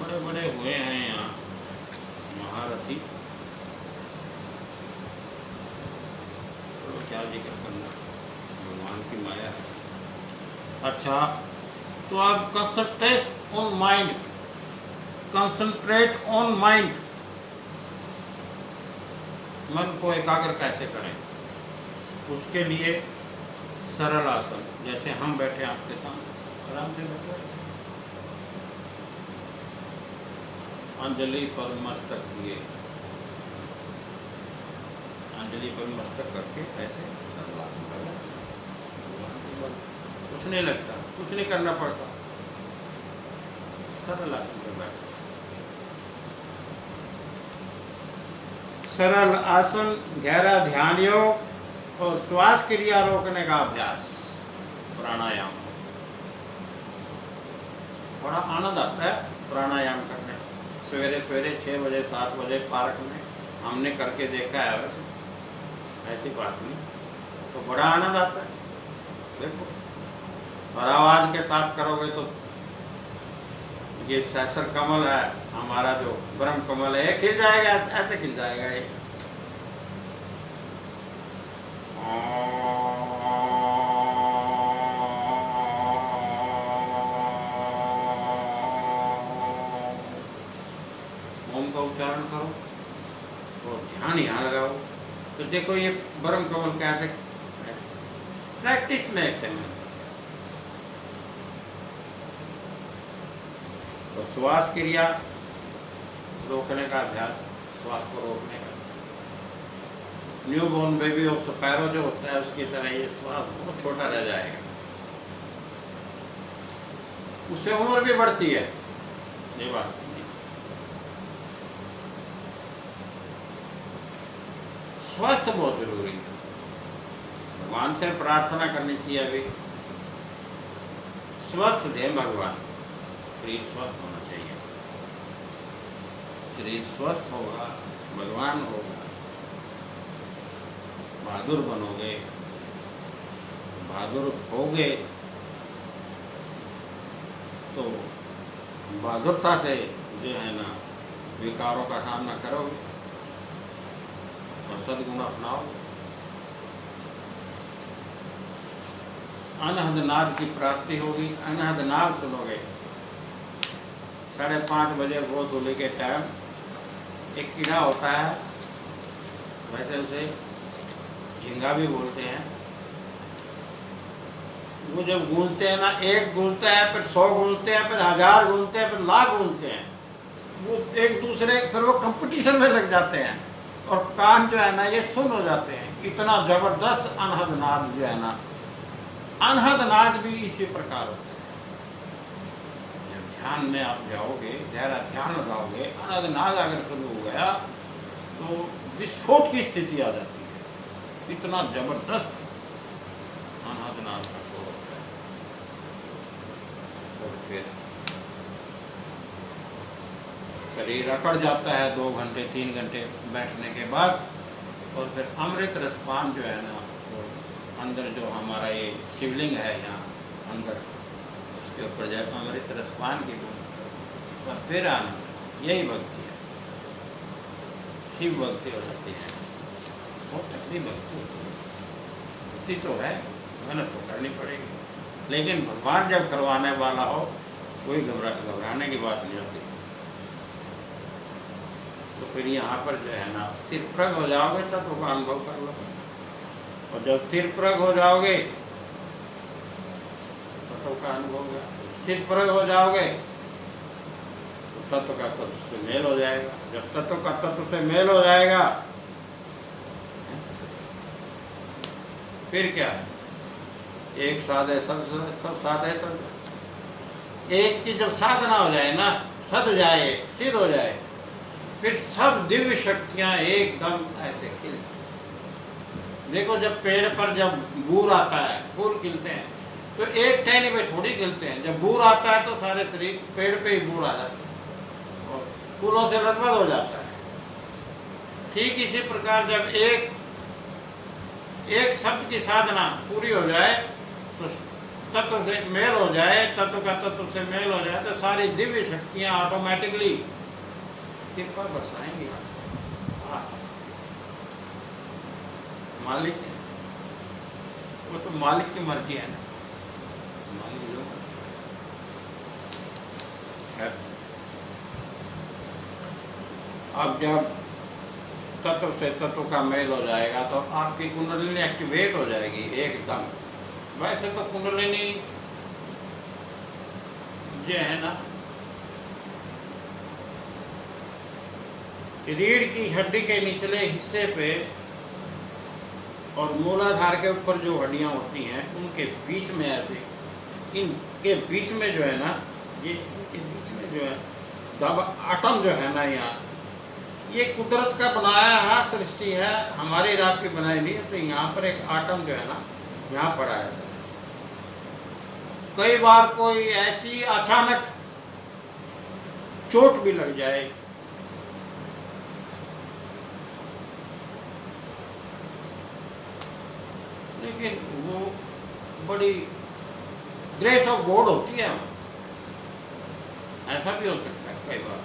Speaker 1: बड़े बड़े हुए हैं यहाँ महारथी, तो क्या जिक्र करना, भगवान की माया है। अच्छा, तो आप concentrate on mind, concentrate on mind, मन को एकाग्र कैसे करें, उसके लिए सरल आसन, जैसे हम बैठे आपके सामने आराम से बैठे, अंजलि पर मस्तक किए, अंजलि पर मस्तक करके ऐसे सरल आसन करना, कुछ नहीं लगता, कुछ नहीं करना पड़ता, सरल आसन पर बैठ। सरल आसन, गहरा ध्यान योग और श्वास क्रिया रोकने का अभ्यास, प्राणायाम। बड़ा आनंद आता है प्राणायाम करने। सवेरे सवेरे 6 बजे 7 बजे पार्क में हमने करके देखा है, वैसे ऐसी बात नहीं, तो बड़ा आनंद आता है। देखो, और आवाज के साथ करोगे तो ये सहस्र कमल है हमारा, जो ब्रह्म कमल है, खिल जाएगा, ऐसे खिल जाएगा ये। ओम का उच्चारण करो और ध्यान यहाँ लगाओ। तो देखो ये ब्रह्म कमल कैसे प्रैक्टिस में एक्सरसाइज। तो श्वास क्रिया रोकने का अभ्यास, श्वास को रोकने का। न्यू बॉर्न बेबी और स्पैरो जो होता है उसकी तरह ये श्वास बहुत छोटा रह जाएगा, उससे उम्र भी बढ़ती है, ये बात नहीं। स्वास्थ्य बहुत जरूरी है, भगवान से प्रार्थना करनी चाहिए। अभी स्वस्थ दे भगवान, शरीर स्वस्थ होना चाहिए। शरीर स्वस्थ होगा, भगवान होगा, बहादुर बनोगे, बहादुर होगे तो बहादुरता से जो है ना विकारों का सामना करोगे और सद्गुण अपनाओगे। अनहद नाद की प्राप्ति होगी, अनहद नाद सुनोगे। 5:30 बजे गोधूली के टाइम एक कीड़ा होता है, वैसे उसे झींगा भी बोलते हैं। वो जब गूंजते हैं ना, एक गूंजता है, फिर 100 गूंजते हैं, फिर 1000 गूंजते हैं, फिर लाख गूंजते हैं। वो एक दूसरे, फिर वो कंपटीशन में लग जाते हैं और कान जो है ना ये सुन हो जाते हैं। इतना जबरदस्त अनहद नाद जो है ना, अनहद नाद भी इसी प्रकार होता है। जब ध्यान में आप जाओगे, गहरा ध्यान लगाओगे, अनहद नाद अगर शुरू हो गया तो विस्फोट की स्थिति आ जाती है। इतना जबरदस्त अनहद नाद का शोर होता है। और फिर शरीर अकड़ जाता है 2 घंटे 3 घंटे बैठने के बाद, और फिर अमृत रसपान जो है ना, वो अंदर जो हमारा ये शिवलिंग है यहाँ अंदर, उसके ऊपर जाए अमृत रसपान की बूंद, और फिर आनंद। यही भक्ति है, शिव भक्ति हो जाती है। बहुत तकली भक्ति तो है, मेहनत तो करनी पड़ेगी, लेकिन भगवान जब करवाने वाला हो कोई घबराने की बात नहीं होती। तो फिर यहाँ पर जो है ना स्थिर प्रग हो जाओगे तब तो अनुभव कर लो, और जब स्थिर प्रग हो जाओगे तो तत्व का अनुभव होगा। स्थिर प्रग हो जाओगे तो तत्व का तत्व से मेल हो जाएगा। जब तत्व का तत्व से मेल हो जाएगा फिर क्या है, एक साधे सब साधे सब। एक की जब साधना हो जाए ना, सद जाए, सिद्ध हो जाए, फिर सब दिव्य शक्तियां एकदम ऐसे खिल। देखो जब पेड़ पर जब बूर आता है, फूल खिलते हैं तो एक टहनी पे थोड़ी खिलते हैं। जब बूर आता है तो सारे शरीर पेड़ पे ही बूर आ जाते हैं और फूलों से लगभग हो जाता है। ठीक इसी प्रकार जब एक शब्द की साधना पूरी हो जाए तो तत्व से मेल हो जाए, तत्व का तत्व से मेल हो जाए तो सारी दिव्य शक्तियां ऑटोमेटिकली कृपा बरसाएंगी। मालिक है वो, तो मालिक की मर्जी है ना, मालिक जो है। अब जब तत्व से तत्व का मेल हो जाएगा तो आपकी कुंडलिनी एक्टिवेट हो जाएगी एकदम। वैसे तो कुंडलिनी जो है ना रीढ़ की हड्डी के निचले हिस्से पे और मूलाधार के ऊपर जो हड्डियां होती हैं उनके बीच में ऐसे, इनके बीच में जो है ना, ये इनके बीच में जो है दब आटम जो है ना, यहाँ ये कुदरत का बनाया है, सृष्टि है, हमारी रात की बनाई नहीं है। तो यहाँ पर एक आटम जो है ना यहाँ पर आया था। कई बार कोई ऐसी अचानक चोट भी लग जाए, लेकिन वो बड़ी ग्रेस ऑफ गॉड होती है। ऐसा भी हो सकता है कई बार,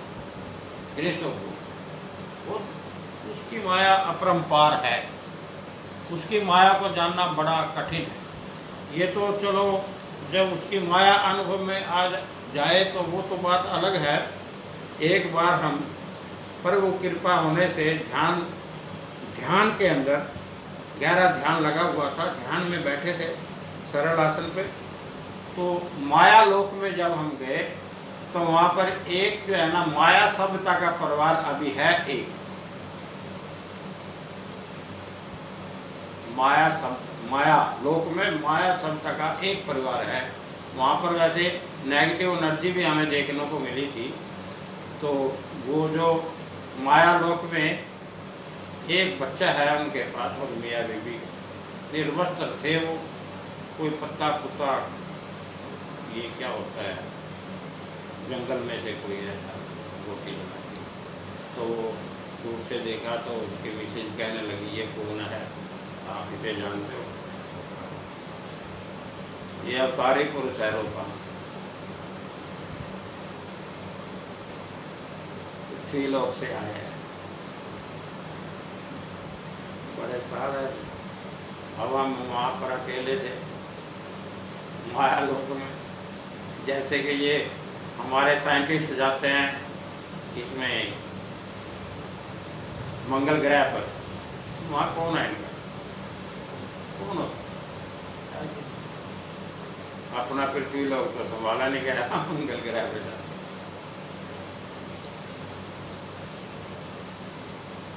Speaker 1: ग्रेस ऑफ गॉड, वो उसकी माया अपरंपार है। उसकी माया को जानना बड़ा कठिन है। ये तो चलो जब उसकी माया अनुभव में आ जाए तो वो तो बात अलग है। एक बार हम प्रभु कृपा होने से ध्यान के अंदर गहरा ध्यान लगा हुआ था, ध्यान में बैठे थे सरल आसन पे। तो माया लोक में जब हम गए तो वहाँ पर एक जो है ना माया सभ्यता का परिवार अभी है, एक माया लोक में माया सभ्यता का एक परिवार है। वहाँ पर वैसे नेगेटिव एनर्जी भी हमें देखने को मिली थी। तो वो जो माया लोक में एक बच्चा है उनके पास, और मियाँ बीबी निर्वस्त्र थे वो, कोई पत्ता पुत्ता ये क्या होता है जंगल में से कोई ऐसा रोटी बनाती। तो दूर से देखा तो उसके मिसेज कहने लगी ये कौन है, आप इसे जानते हो? ये अवतारी पुरुष है रोपास, पृथ्वी लोक से आए हैं, बड़े साल है। अब हम वहाँ पर अकेले थे माया लोक में। जैसे कि ये हमारे साइंटिस्ट जाते हैं इसमें मंगल ग्रह पर, वहाँ कौन है इनका, कौन होता? अपना पृथ्वी लोक तो संभाला नहीं गया, मंगल ग्रह पे जाते।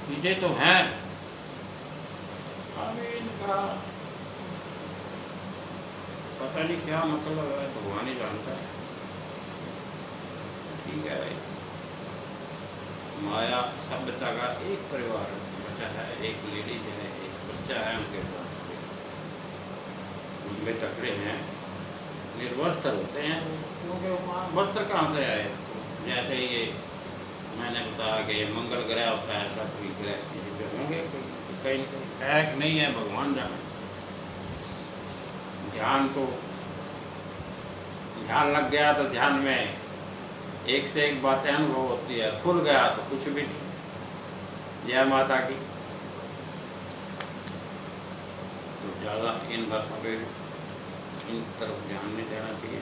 Speaker 1: चीजें तो हैं, अभी इनका पता नहीं क्या मतलब है, भगवान ही जानता है। ठीक है भाई, माया सभ्यता का एक परिवार बचा है, एक लेडीज है, एक बच्चा है उनके साथ, उनमें तकड़े हैं, निर्वस्त्र होते हैं। क्योंकि वस्त्र कहाँ से आए? जैसे ये मैंने बताया कि मंगल ग्रह होता है, सब कोई ग्रह किसी पे होंगे, कहीं है कि नहीं है भगवान जाने। ध्यान लग गया तो ध्यान में एक से एक बातें अनुभव होती है, खुल गया तो कुछ भी नहीं। जय माता की। तो ज़्यादा इन बातों पे इन तरफ ध्यान नहीं देना चाहिए।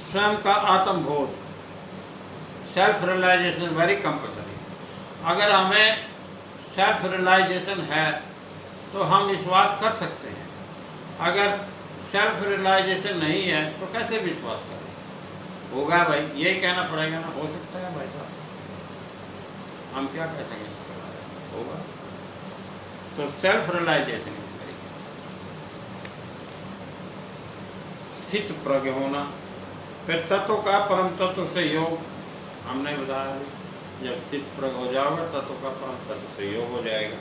Speaker 1: स्वयं का आत्मबोध, सेल्फ रियलाइजेशन वेरी कंपल्सरी। अगर हमें सेल्फ रियलाइजेशन है तो हम विश्वास कर सकते हैं। अगर सेल्फ रियलाइजेशन नहीं है तो कैसे विश्वास करें? होगा भाई, यही कहना पड़ेगा ना, हो सकता है भाई साहब, हम क्या कह सकें इसके बारे में, होगा। तो सेल्फ रियलाइजेशन इस तरीके से स्थित प्रज्ञ होना। फिर तत्व का परम तत्व से योग, हमने बताया जब स्थित प्रज्ञ हो जाओगे तत्व का परम तत्व से योग हो जाएगा।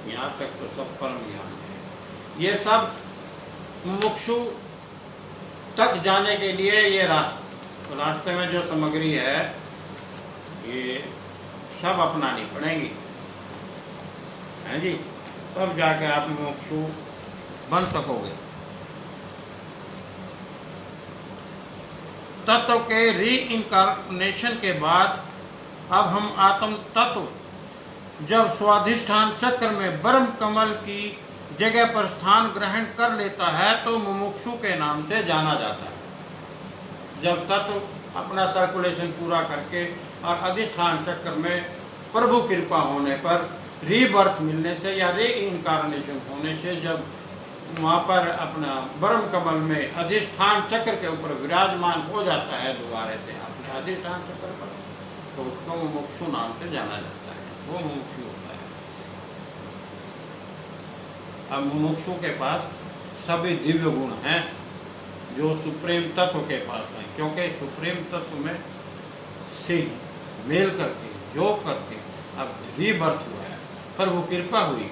Speaker 1: यहाँ तक तो सब परम ज्ञान है। ये सब मुमुक्षु तक जाने के लिए ये रास्ते में जो सामग्री है ये सब अपनानी पड़ेगी, है जी, तब जाके आप मुमुक्षु बन सकोगे। तत्व के रीइंकारनेशन के बाद अब हम आत्म तत्व जब स्वाधिष्ठान चक्र में ब्रह्म कमल की जगह पर स्थान ग्रहण कर लेता है तो मुमुक्षु के नाम से जाना जाता है। जब तत्व अपना सर्कुलेशन पूरा करके और अधिष्ठान चक्र में प्रभु कृपा होने पर रीबर्थ मिलने से या रीइंकारनेशन होने से जब वहाँ पर अपना ब्रह्म कमल में अधिष्ठान चक्र के ऊपर विराजमान हो जाता है दोबारा से अपने अधिष्ठान चक्र पर, तो उसको मुमुक्षु नाम से जाना जाता है, वो मुमुक्षु होता है। अब मुमुक्षु के पास सभी दिव्य गुण हैं जो सुप्रीम तत्व के पास हैं, क्योंकि सुप्रीम तत्व में से मेल करके योग करके अब रीबर्थ हुआ है, पर वो कृपा हुई।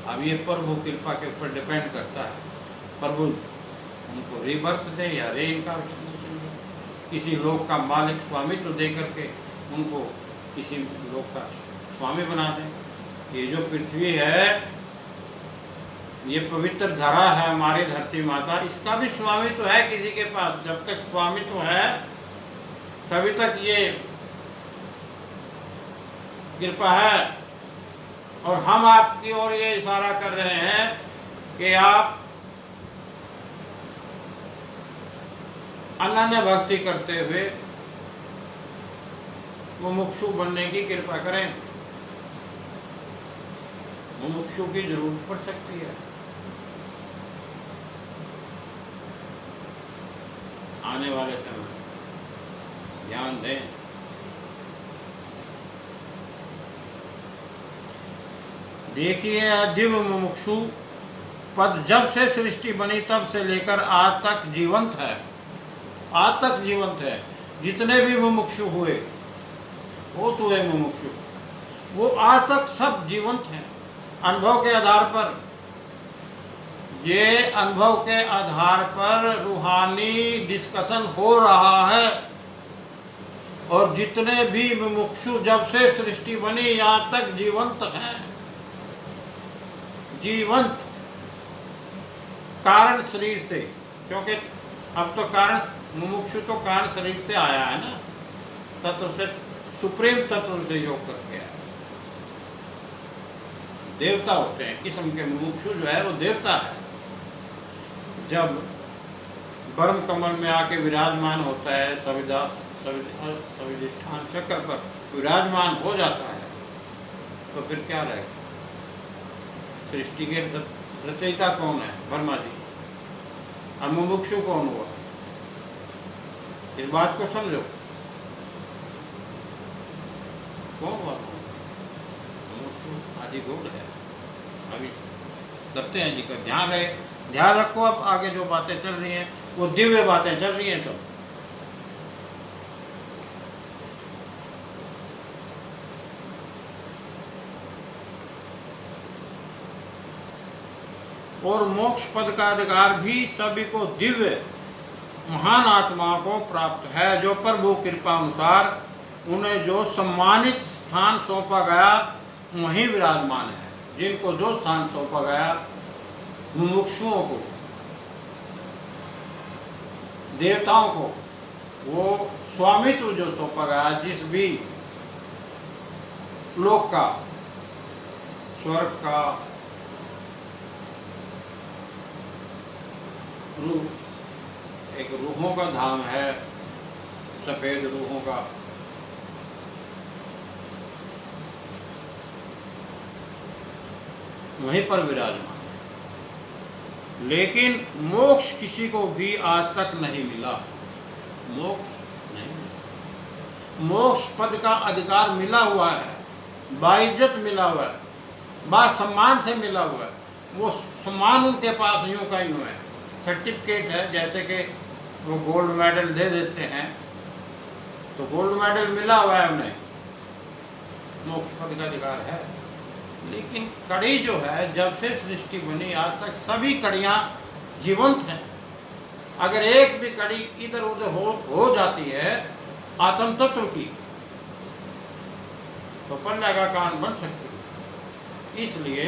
Speaker 1: अब ये प्रभु कृपा के ऊपर डिपेंड करता है, प्रभु उनको रीबर्थ दे या रीइंकारनेशन दे, किसी लोक का मालिक स्वामित्व दे करके उनको किसी लोक का स्वामी बना दें। ये जो पृथ्वी है ये पवित्र धरा है हमारी धरती माता, इसका भी स्वामित्व है किसी के पास। जब तक स्वामित्व है तभी तक ये कृपा है, और हम आपकी ओर ये इशारा कर रहे हैं कि आप अनन्य भक्ति करते हुए मुमुक्षु बनने की कृपा करें। मुमुक्षु की जरूरत पड़ सकती है। आने वाले समय ध्यान दें। देखिए, दिव्य मुमुक्षु पद जब से सृष्टि बनी तब से लेकर आज तक जीवंत है। आज तक जीवंत है। जितने भी मुमुक्षु हुए, वो तो है मुमुक्षु, वो आज तक सब जीवंत हैं। अनुभव के आधार पर, ये अनुभव के आधार पर रूहानी डिस्कशन हो रहा है। और जितने भी मुमुक्षु जब से सृष्टि बनी आज तक जीवंत हैं। जीवंत कारण शरीर से, क्योंकि अब तो कारण मुमुक्षु तो कारण शरीर से आया है ना, तत्व से, सुप्रीम तत्व से योग करके आया। देवता होते हैं किस्म के मुमुक्षु, जो है वो देवता है। जब ब्रह्म कमल में आके विराजमान होता है, सविधिष्ठान चक्र पर विराजमान हो जाता है, तो फिर क्या रहेगा? सृष्टि के रचयिता कौन है? ब्रह्मा जी। और मुमुक्षु कौन हुआ? इस बात को समझो। कौन हुआ? मुमुक्षु आदि गौड़ है। अभी करते हैं जी का ध्यान रहे, ध्यान रखो। अब आगे जो बातें चल रही हैं वो दिव्य बातें चल रही हैं सब। और मोक्ष पद का अधिकार भी सभी को दिव्य महान आत्माओं को प्राप्त है, जो प्रभु कृपा अनुसार उन्हें जो सम्मानित स्थान सौंपा गया वहीं विराजमान है। जिनको जो स्थान सौंपा गया, मुमुक्षुओं को, देवताओं को, वो स्वामित्व जो सौंपा गया, जिस भी लोक का, स्वर्ग का, रूह, एक रूहों का धाम है, सफेद रूहों का, वहीं पर विराजमान है। लेकिन मोक्ष किसी को भी आज तक नहीं मिला। मोक्ष नहीं मिला। मोक्ष पद का अधिकार मिला हुआ है, बाइज्जत मिला हुआ है, बा सम्मान से मिला हुआ है। वो सम्मान उनके पास यूं का यूं है, सर्टिफिकेट है। जैसे कि वो गोल्ड मेडल दे देते हैं, तो गोल्ड मेडल मिला हुआ है उन्हें, मोक्ष पद का अधिकार है। लेकिन कड़ी जो है, जब से सृष्टि बनी आज तक सभी कड़ियां जीवंत हैं। अगर एक भी कड़ी इधर उधर हो जाती है आत्म तत्व की, तो पल्ले का कान बन सकती है। इसलिए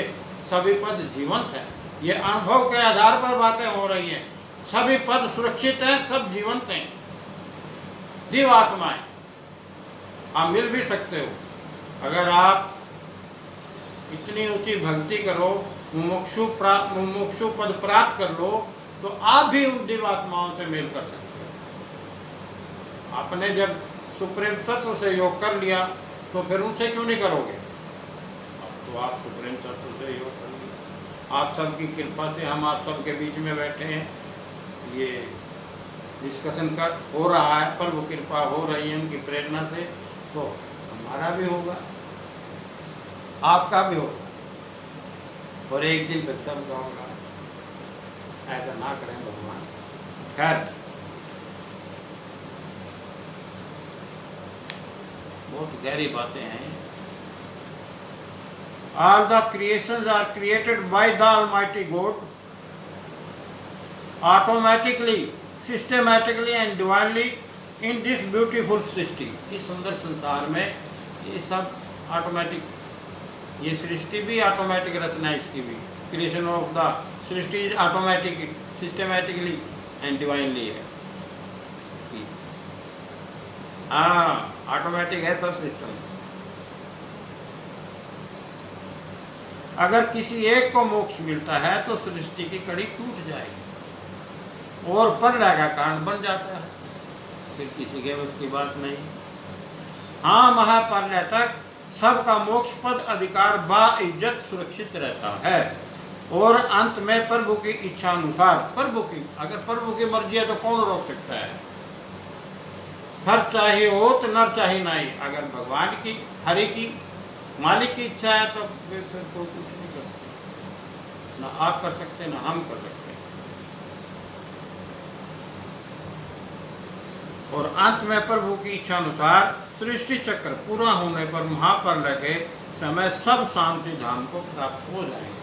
Speaker 1: सभी पद जीवंत है। ये अनुभव के आधार पर बातें हो रही हैं। सभी पद सुरक्षित हैं, सब जीवंत हैं, दिव्य आत्माएं। आप मिल भी सकते हो। अगर आप इतनी ऊंची भक्ति करो, मुमुक्षु पद प्राप्त कर लो, तो आप भी उन दिव्य आत्माओं से मेल कर सकते हो। आपने जब सुप्रीम तत्व से योग कर लिया, तो फिर उनसे क्यों नहीं करोगे? तो आप सुप्रीम तत्व से योग कर लिया। आप सबकी कृपा से हम आप सबके बीच में बैठे हैं, ये डिस्कशन कर हो रहा है, प्रभु कृपा हो रही है उनकी प्रेरणा से, तो हमारा भी होगा, आपका भी होगा, और एक दिन फिर सबका होगा। ऐसा ना करें भगवान। खैर, बहुत गहरी बातें हैं। All the creations are created by the Almighty God, automatically, systematically and divinely in this beautiful सृष्टि। इस सुंदर संसार में ये सब ऑटोमेटिक, ये सृष्टि भी ऑटोमेटिक रचना है इसकी भी। Creation of the Srishti is automatic, systematically and divinely है। हाँ, ऑटोमेटिक है सब सिस्टम। अगर किसी एक को मोक्ष मिलता है तो सृष्टि की कड़ी टूट जाएगी और प्रलय का कारण बन जाता है, फिर किसी के बस की बात नहीं। हाँ, महाप्रलय तक सबका मोक्ष पद अधिकार बा इज्जत सुरक्षित रहता है और अंत में प्रभु की इच्छा अनुसार, प्रभु की, अगर प्रभु की मर्जी है तो कौन रोक सकता है। हर चाहिए हो तो नर चाहिए नहीं, अगर भगवान की, हरि की, मालिक की इच्छा है तो फिर कोई कुछ नहीं कर सकते, ना आप कर सकते ना हम कर सकते। और अंत में प्रभु की इच्छा अनुसार सृष्टि चक्र पूरा होने पर महाप्रलय के समय सब शांति धाम को प्राप्त हो जाएंगे।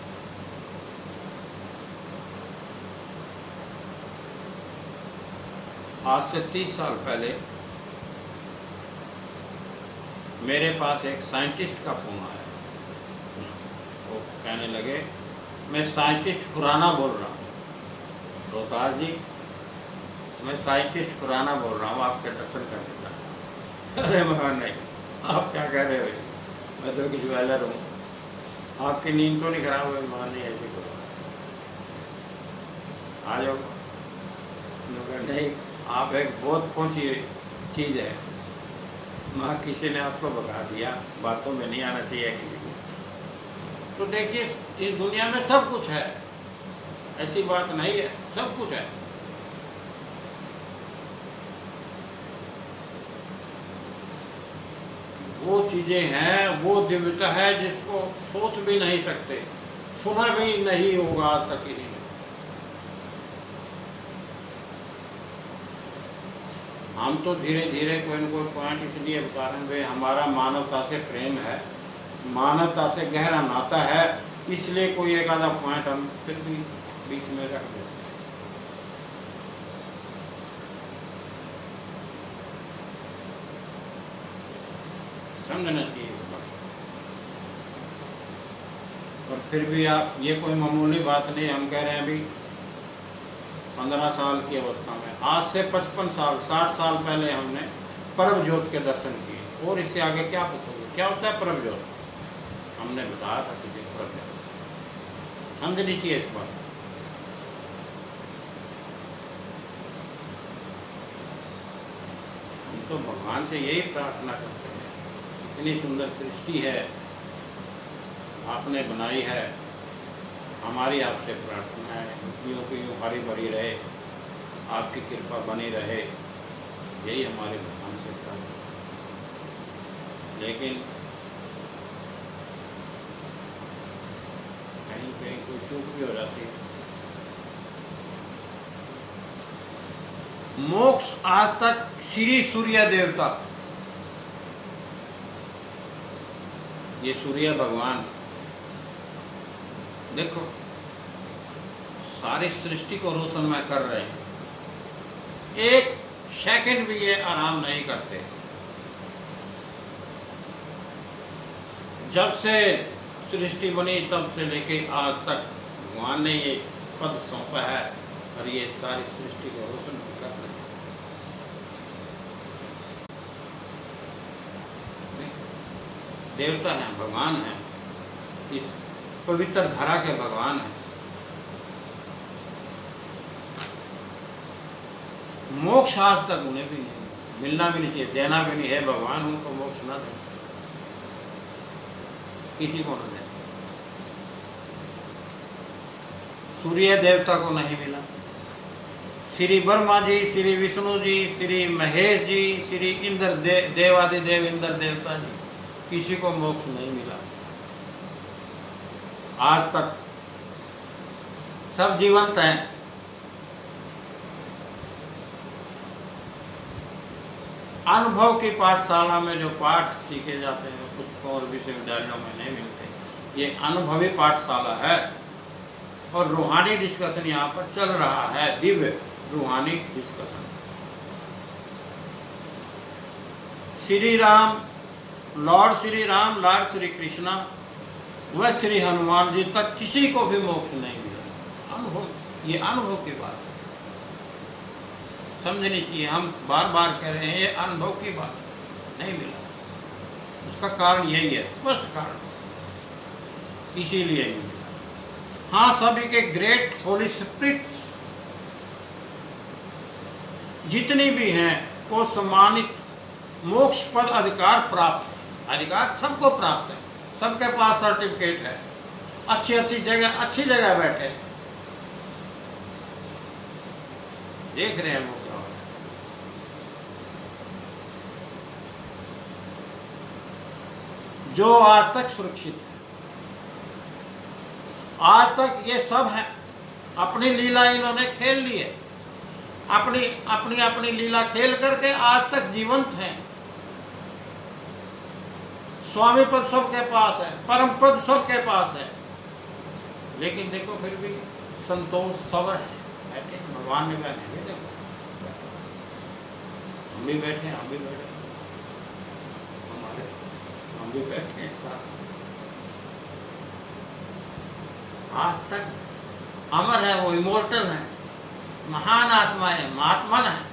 Speaker 1: आज से 30 साल पहले मेरे पास एक साइंटिस्ट का फोन आया। वो कहने लगे, मैं साइंटिस्ट खुराना बोल रहा हूँ, रोहतास जी, मैं साइंटिस्ट खुराना बोल रहा हूँ, आपके दर्शन करने का। अरे मगर नहीं, आप क्या कह रहे हो, मैं तो एक ज्वेलर हूँ, आपकी नींद तो नहीं खराब हुई, मान नहीं ऐसी करो, आ जाओ। नहीं, आप एक बहुत पहुंची चीज़ है, माँ किसी ने आपको भगा दिया, बातों में नहीं आना चाहिए किसी को। तो देखिए, इस दुनिया में सब कुछ है, ऐसी बात नहीं है, सब कुछ है। वो चीजें हैं, वो दिव्यता है जिसको सोच भी नहीं सकते, सुना भी नहीं होगा आज तक किसी ने। हम तो धीरे धीरे कोई न कोई पॉइंट इसलिए बता रहे हैं, भाई हमारा मानवता से प्रेम है, मानवता से गहरा नाता है, इसलिए कोई एक आधा पॉइंट हम फिर भी बीच में रख देते। समझना चाहिए। और फिर भी आप, ये कोई मामूली बात नहीं, हम कह रहे हैं अभी 15 साल की अवस्था में, आज से 55 साल 60 साल पहले हमने परम ज्योत के दर्शन किए, और इससे आगे क्या पूछोगे, क्या होता है परम ज्योत? हमने बताया था कि परम ज्योत समझ लीजिए इस बात। हम तो भगवान से यही प्रार्थना करते हैं, इतनी सुंदर सृष्टि है आपने बनाई है, हमारी आपसे प्रार्थना है यूँ की यूँ हरी भरी रहे, आपकी कृपा बनी रहे, यही हमारे भगवान से प्रार्थना। लेकिन कहीं कहीं कोई चूक भी हो जाती है। मोक्ष आज तक श्री सूर्य देवता, ये सूर्य भगवान देखो सारी सृष्टि को रोशनमय कर रहे हैं, एक सेकंड भी ये आराम नहीं करते। जब से सृष्टि बनी तब से लेके आज तक भगवान ने ये पद सौंपा है और ये सारी सृष्टि को रोशन कर रहे हैं। देवता हैं, भगवान हैं, इस पवित्र धरा के भगवान हैं। मोक्ष आज तक उन्हें भी नहीं मिलना भी नहीं चाहिए, देना भी नहीं है, भगवान उनको मोक्ष ना दे, किसी को न दे। सूर्य देवता को नहीं मिला, श्री ब्रह्मा जी, श्री विष्णु जी, श्री महेश जी, श्री इंद्र देवादिदेव इंद्र देवता जी, किसी को मोक्ष नहीं मिला आज तक। सब जीवंत हैं, अनुभव की पाठशाला में जो पाठ सीखे जाते हैं पुस्तकों और विश्वविद्यालयों में नहीं मिलते। ये अनुभवी पाठशाला है और रूहानी डिस्कशन यहाँ पर चल रहा है, दिव्य रूहानी discussion. Shri Ram, Lord Shri Ram, Lord Shri Krishna व श्री हनुमान जी तक किसी को भी मोक्ष नहीं मिला। अनुभव, ये अनुभव की बात है, समझनी चाहिए। हम बार बार कह रहे हैं ये अनुभव की बात नहीं मिला। उसका कारण यही है, स्पष्ट कारण, इसीलिए नहीं मिला। हाँ, सभी के ग्रेट होली स्पिरिट्स जितनी भी हैं को सम्मानित मोक्ष पद अधिकार प्राप्त है। अधिकार सबको प्राप्त है, सबके पास सर्टिफिकेट है, अच्छी जगह बैठे देख रहे हैं वो क्या हो रहा है। जो आज तक सुरक्षित है, आज तक ये सब है, अपनी लीला इन्होंने खेल ली है, अपनी लीला खेल करके आज तक जीवंत हैं। स्वामी पद सबके पास है, परम पद सबके पास है, लेकिन देखो फिर भी संतोष सब्र है, बैठे भगवान ने बैठे, देखो हम भी बैठे हम भी बैठे हैं साथ। आज तक अमर है, वो इमोर्टल है, महान आत्मा है, महात्मा है।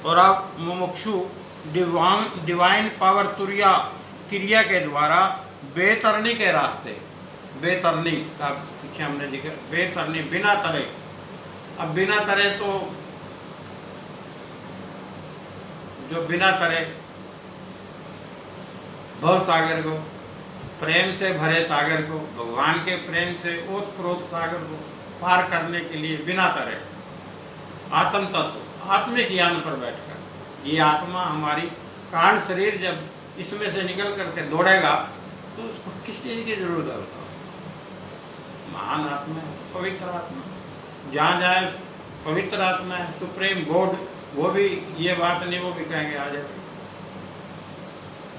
Speaker 1: और अब मुमुक्षु डिवाइन पावर तुरिया क्रिया के द्वारा बेतरनी के रास्ते, बेतरनी का पीछे हमने जिक्र, बेतरनी बिना तरे। अब बिना तरे तो जो बिना तरे भव सागर को, प्रेम से भरे सागर को, भगवान के प्रेम से ओतप्रोत सागर को पार करने के लिए बिना तरे आत्म तत्व आत्मिक ज्ञान पर बैठकर, ये आत्मा हमारी कारण शरीर जब इसमें से निकल करके दौड़ेगा तो उसको किस चीज की जरूरत है? महान आत्मा है, पवित्र आत्मा, जहाँ जाए पवित्र आत्मा है, सुप्रीम गॉड। वो भी ये बात नहीं, वो भी कहेंगे आ जाए,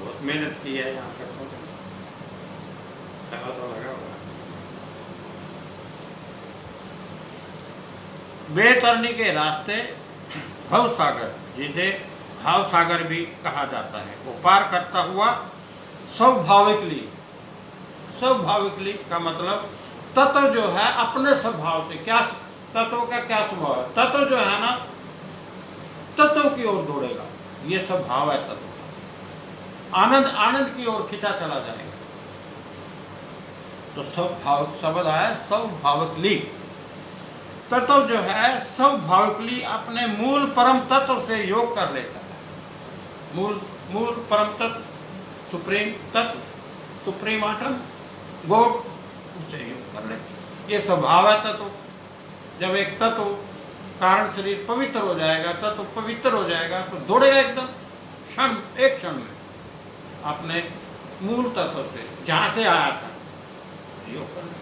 Speaker 1: बहुत मेहनत की है यहाँ तक तो लगा होगा। बेतरनी के रास्ते भव सागर, जिसे भाव सागर भी कहा जाता है, वो पार करता हुआ स्वाभाविकली का मतलब तत्व जो है अपने स्वभाव से, क्या तत्व का क्या स्वभाव है? तत्व जो है ना, तत्व की ओर दौड़ेगा, ये स्वभाव है तत्व का। आनंद की ओर खिंचा चला जाएगा। तो शब्द है स्वाभाविकली। तत्व जो है स्वाभाविकली अपने मूल परम तत्व से योग कर लेता है। मूल परम तत्व, सुप्रीम तत्व, सुप्रीम आटम, गॉड, उससे योग कर लेता। ये स्वभाव है तत्व। जब एक तत्व कारण शरीर पवित्र हो जाएगा, तत्व पवित्र हो जाएगा, तो दौड़ेगा एकदम एक क्षण में अपने मूल तत्व से, जहां से आया था, योग कर लेगा।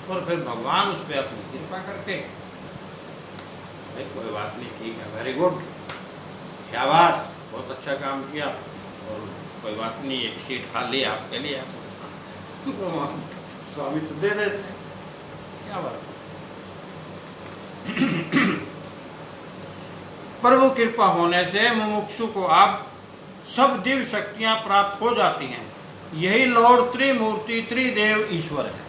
Speaker 1: और फिर भगवान उस पर अपनी कृपा करके, भाई कोई बात नहीं, ठीक है, वेरी गुड, शाबाश, बहुत अच्छा काम किया, और कोई बात नहीं, एक सीट खाली आपके लिए, स्वामी तो दे देते, क्या बात। प्रभु कृपा होने से मुमुक्षु को अब सब दिव्य शक्तियां प्राप्त हो जाती हैं। यही लॉर्ड त्रिमूर्ति त्रिदेव ईश्वर है।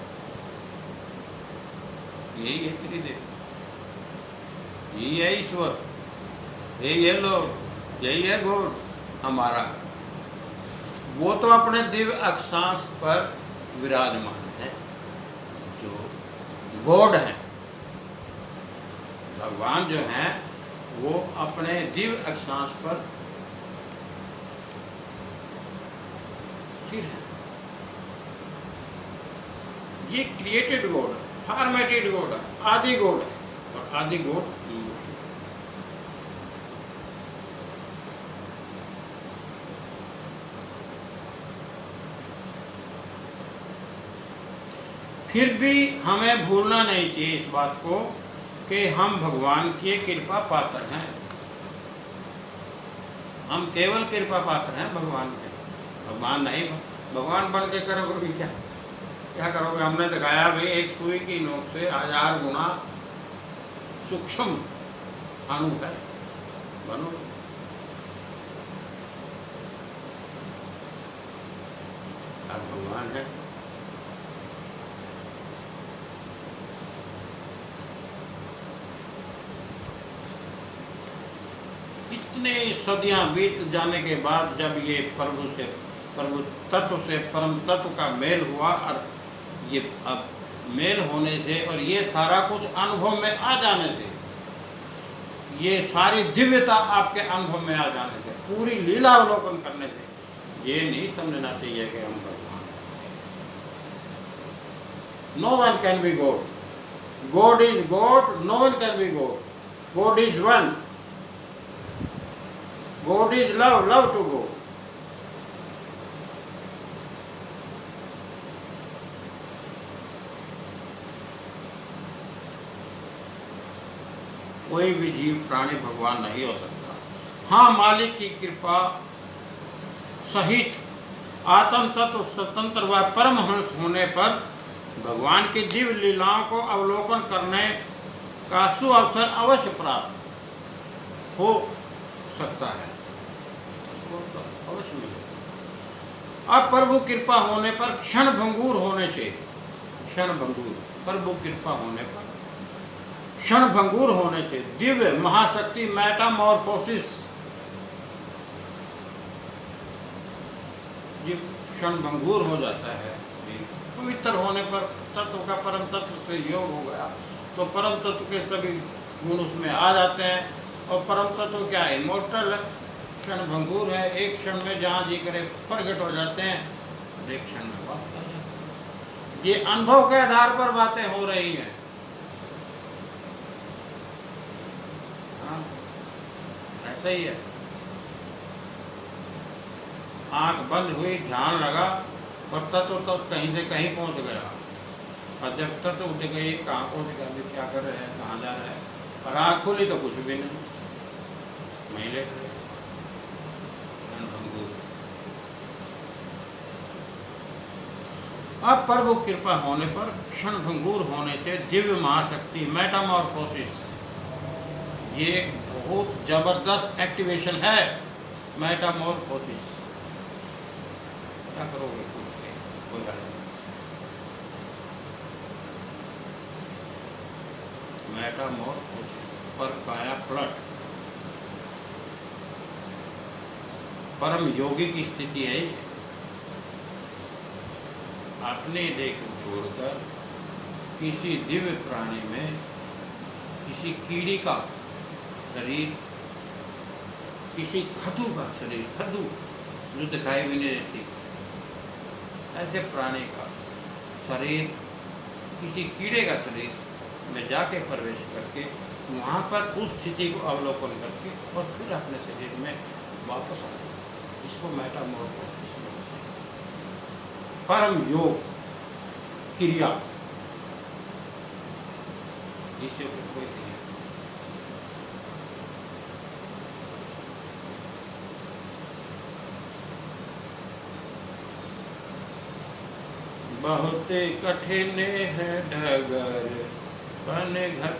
Speaker 1: यही है त्रिदेव, यही है ईश्वर, यही है लॉर्ड, यही है गॉड हमारा। वो तो अपने दिव्य अक्षांश पर विराजमान है, जो गॉड है, भगवान जो है वो अपने दिव्य अक्षांश पर स्थिर है। ये क्रिएटेड गॉड है, फॉर्मेटेड गॉड है, आदि गॉड है, और आदि गॉड फिर भी हमें भूलना नहीं चाहिए इस बात को कि हम भगवान की कृपा पात्र हैं। हम केवल कृपा पात्र हैं भगवान के, भगवान नहीं। भगवान बन के करोगे भी क्या करोगे? हमने दिखाया भाई, एक सुई की नोक से 1000 गुना सूक्ष्म अणु है, बनो। भगवान है। इतने सदियां बीत जाने के बाद जब ये प्रभु तत्व से परम तत्व का मेल हुआ, और ये अब मेल होने से और ये सारा कुछ अनुभव में आ जाने से, ये सारी दिव्यता आपके अनुभव में आ जाने से, पूरी लीला अवलोकन करने से, ये नहीं समझना चाहिए कि हम भगवान। No one can be God, God is God, no one can be God, God is one, God is love, love to God. कोई भी जीव प्राणी भगवान नहीं हो सकता। हाँ, मालिक की कृपा सहित आत्म तत्व स्वतंत्र व परमहंस होने पर भगवान की दिव्य लीलाओं को अवलोकन करने का सुअवसर अवश्य प्राप्त हो सकता है, अवश्य मिलेगा। अब प्रभु कृपा होने पर क्षण भंगुर होने से, क्षण भंगुर, प्रभु कृपा होने पर क्षण भंगुर होने से दिव्य महाशक्ति मेटामॉर्फोसिस, ये क्षण भंगुर हो जाता है। पवित्र होने पर तत्व का परम तत्व से योग हो गया तो परम तत्व के सभी गुण उसमें आ जाते हैं। और परम तत्व क्या है? इमोर्टल है, क्षण भंगुर है, एक क्षण में जहाँ जी करे प्रकट हो जाते हैं, एक क्षण में बात आ जाती है। ये अनुभव के आधार पर बातें हो रही हैं। ऐसा ही है, आंख बंद हुई, ध्यान लगा और तत्व तो कहीं से कहीं पहुंच गया, और जब तत्व उठ गई कहाँ पहुंच गया, अभी क्या कर रहे हैं, कहाँ जा रहे हैं, और आंख खुली तो कुछ भी नहीं, वहीं लेट रहे। अब प्रभु कृपा होने पर क्षण भंगुर होने से दिव्य महाशक्ति मेटामॉर्फोसिस, ये एक बहुत जबरदस्त एक्टिवेशन है। मेटामॉर्फोसिस क्या करोगे, कोई बात नहीं। मेटामॉर्फोसिस पर काया पलट, परम योगी की स्थिति है। अपने देह को छोड़कर किसी दिव्य प्राणी में किसी कीड़ी का शरीर, किसी खदू का शरीर, खदू जो दिखाई भी नहीं देती, ऐसे प्राणी का शरीर किसी कीड़े का शरीर में जाके प्रवेश करके वहाँ पर उस स्थिति को अवलोकन करके और फिर अपने शरीर में वापस आ जाए, इसको मेटामॉर्फोसिस बोलते हैं। परम योग क्रिया, इससे कोई नहीं। बहुत कठिन है डगर बने घट,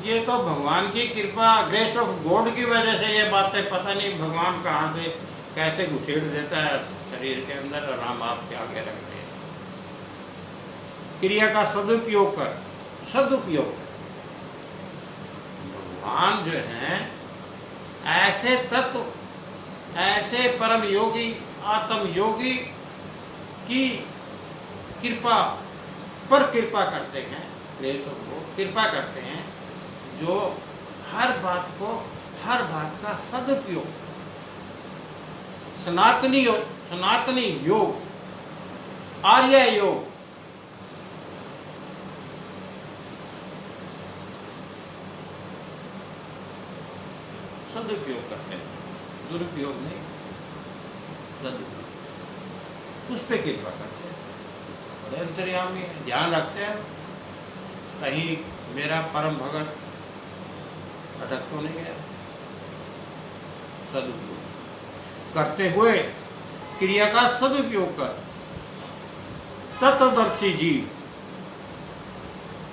Speaker 1: ये तो भगवान की कृपा, ग्रेस ऑफ गॉड की वजह से ये बातें, पता नहीं भगवान कहाँ से कैसे घुसेड़ देता है शरीर के अंदर और हम आपके आगे रखते हैं। क्रिया का सदुपयोग कर, सदुपयोग कर। भगवान जो हैं ऐसे तत्व, ऐसे परम योगी, आत्म योगी की कृपा पर कृपा करते हैं, ग्रेस ऑफ गॉड कृपा करते हैं, जो हर बात को, हर बात का सदुपयोग, सनातनी योग, आर्य योग, सदुपयोग करते हैं, दुरुपयोग नहीं, सदुपयोग, उस पर कृपा करते हैं। बड़े अंतर्यामी है, ध्यान रखते हैं कहीं मेरा परम भगत अटक तो नहीं गया। सदुपयोग करते हुए क्रिया का सदुपयोग कर तत्वदर्शी जीव,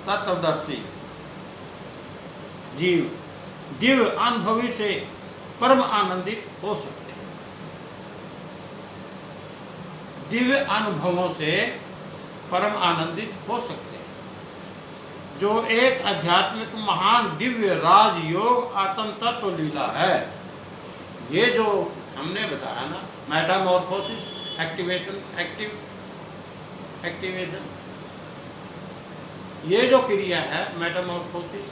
Speaker 1: तत्वदर्शी जीव दिव्य अनुभवी से परम आनंदित हो सकते हैं। दिव्य अनुभवों से परम आनंदित हो सकते हैं। जो एक आध्यात्मिक महान दिव्य राजयोग आत्म तत्व लीला है। ये जो हमने बताया ना, मेटामॉर्फोसिस, एक्टिवेशन, एक्टिवेशन, ये जो क्रिया है मेटामॉर्फोसिस,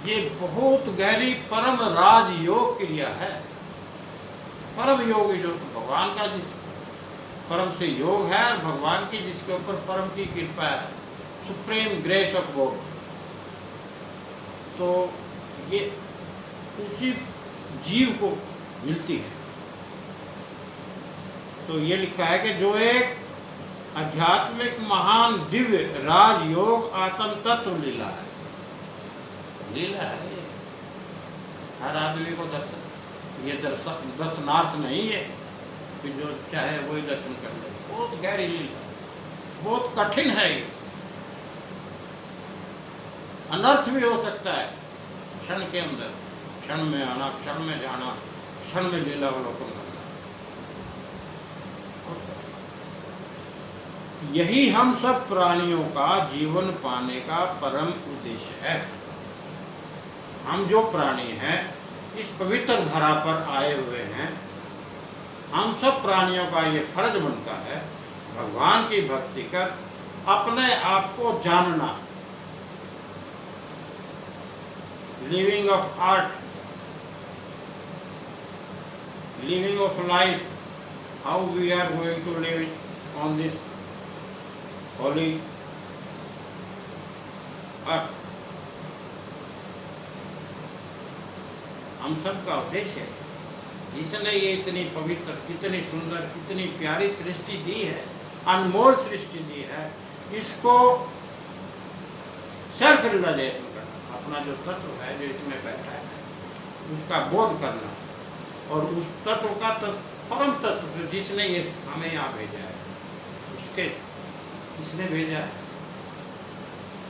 Speaker 1: ये बहुत गहरी परम राजयोग क्रिया है। परम योग जो भगवान का जिस परम से योग है, और भगवान की जिसके ऊपर परम की कृपा है, सुप्रीम ग्रेस ऑफ गॉड, तो ये उसी जीव को मिलती है। तो ये लिखा है कि जो एक आध्यात्मिक महान दिव्य राजयोग आत्म तत्व लीला है। लीला है ये, हर आदमी को दर्शन, ये दर्शनार्थ नहीं है कि जो चाहे वही दर्शन कर ले। बहुत गहरी लीला, बहुत कठिन है ये, अनर्थ भी हो सकता है क्षण के अंदर, क्षण में आना, क्षण में जाना, क्षण में लीला अवलोकन करना। यही हम सब प्राणियों का जीवन पाने का परम उद्देश्य है। हम जो प्राणी हैं, इस पवित्र धरा पर आए हुए हैं, हम सब प्राणियों का ये फर्ज बनता है भगवान की भक्ति कर अपने आप को जानना। Living of art, living of life, how we are going to live on this holy earth, हम सब का उद्देश्य है। जिसने ये इतनी पवित्र, इतनी सुंदर, इतनी प्यारी सृष्टि दी है, अनमोल सृष्टि दी है, इसको सेल्फ रियलाइजेशन करना, अपना जो तत्व है जो इसमें बैठा है उसका बोध करना, और उस तत्व का परम तत्व से जिसने ये हमें यहाँ भेजा है, उसके किसने भेजा है,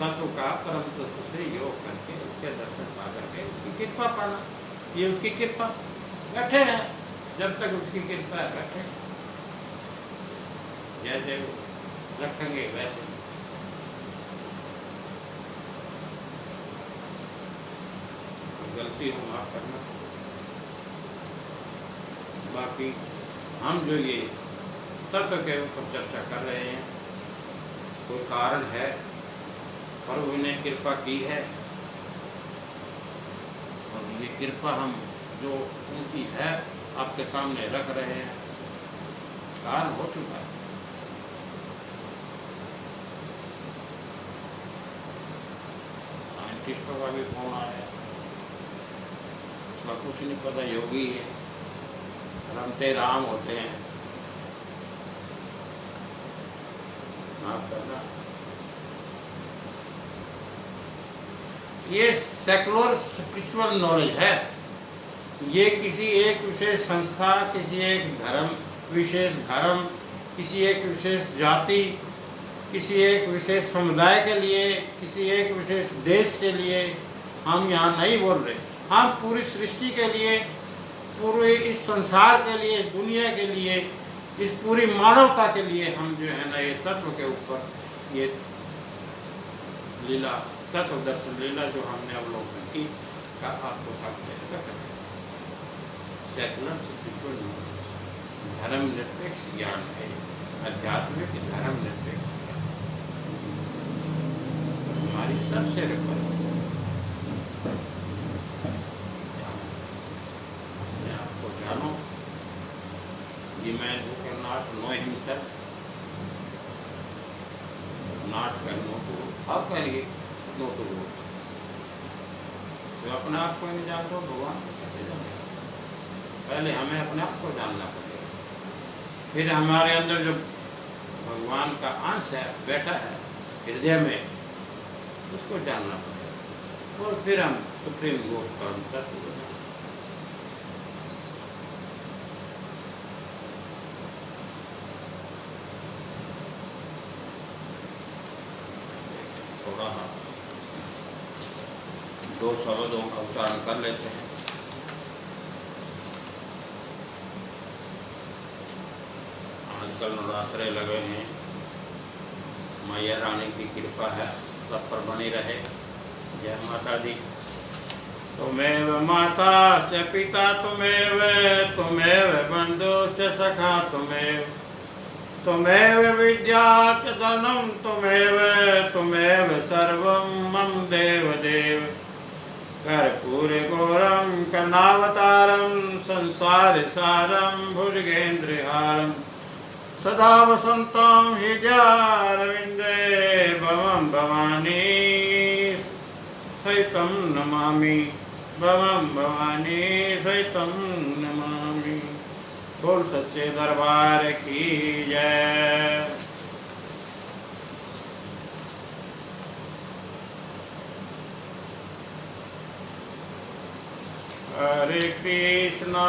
Speaker 1: तत्व का परम तत्व से योग करके उसके दर्शन पा करके उसकी कृपा पाना। ये उसकी कृपा, बैठे हैं जब तक उसकी कृपा है, बैठे जैसे रखेंगे वैसे। गलती हो माफ करना। बाकी हम जो ये तत्व के ऊपर चर्चा कर रहे हैं, कोई कारण है, प्रभु ने कृपा की है, और ये कृपा हम जो उनकी है आपके सामने रख रहे हैं। कारण हो चुका है। साइंटिस्टों का भी फोन आया, उसका कुछ नहीं पता, योगी है, रमते राम होते हैं, माफ करना। ये सेकुलर स्पिरिचुअल नॉलेज है। ये किसी एक विशेष संस्था, किसी एक विशेष धर्म, किसी एक विशेष जाति, किसी एक विशेष समुदाय के लिए, किसी एक विशेष देश के लिए हम यहाँ नहीं बोल रहे। हम पूरी सृष्टि के लिए, पूरे इस संसार के लिए, दुनिया के लिए, इस पूरी मानवता के लिए हम जो है ना ये तत्व के ऊपर ये लीला, तत्व दर्शन लीला जो हमने अवलोकन की का आपको सामने रखा। सेकुलर स्पिरिचुअल धर्म निरपेक्ष ज्ञान है, आध्यात्मिक धर्म निरपेक्ष ज्ञान हमारी सबसे आपको जानो ये मैं नॉट नो हिमसेल्फ, नॉट कर नो टू, आप करिए नो टू। जो अपने आप को नहीं जानते हो भगवान को कैसे जानेगा? पहले हमें अपने आप को जानना पड़ेगा, फिर हमारे अंदर जो भगवान का अंश है बैठा है हृदय में, उसको जानना पड़ेगा, और फिर हम सुप्रीम गोड परम तत्व को जानेंगे। थोड़ा दो शब्दों का उच्चारण कर लेते हैं। आजकल नवरात्रे लगे हैं, मैया रानी की कृपा है, सब पर बनी रहे। जय माता दी। तुमेव माता च पिता तुमेव, तुमेव बंधु च सखा तुमेव, तुमेव विद्या च धनं तुमेव, तुमेव सर्वं मम देव देव। कर्पूरगौरं करुणावतारं संसार सारं भुजगेन्द्रहारं सदा वसन्तं हृदयारविन्दे भवं भवानी सहितं नमामि, भवं भवानी सहितं नमामि। बोल सच्चे दरबार की जय। हरे कृष्णा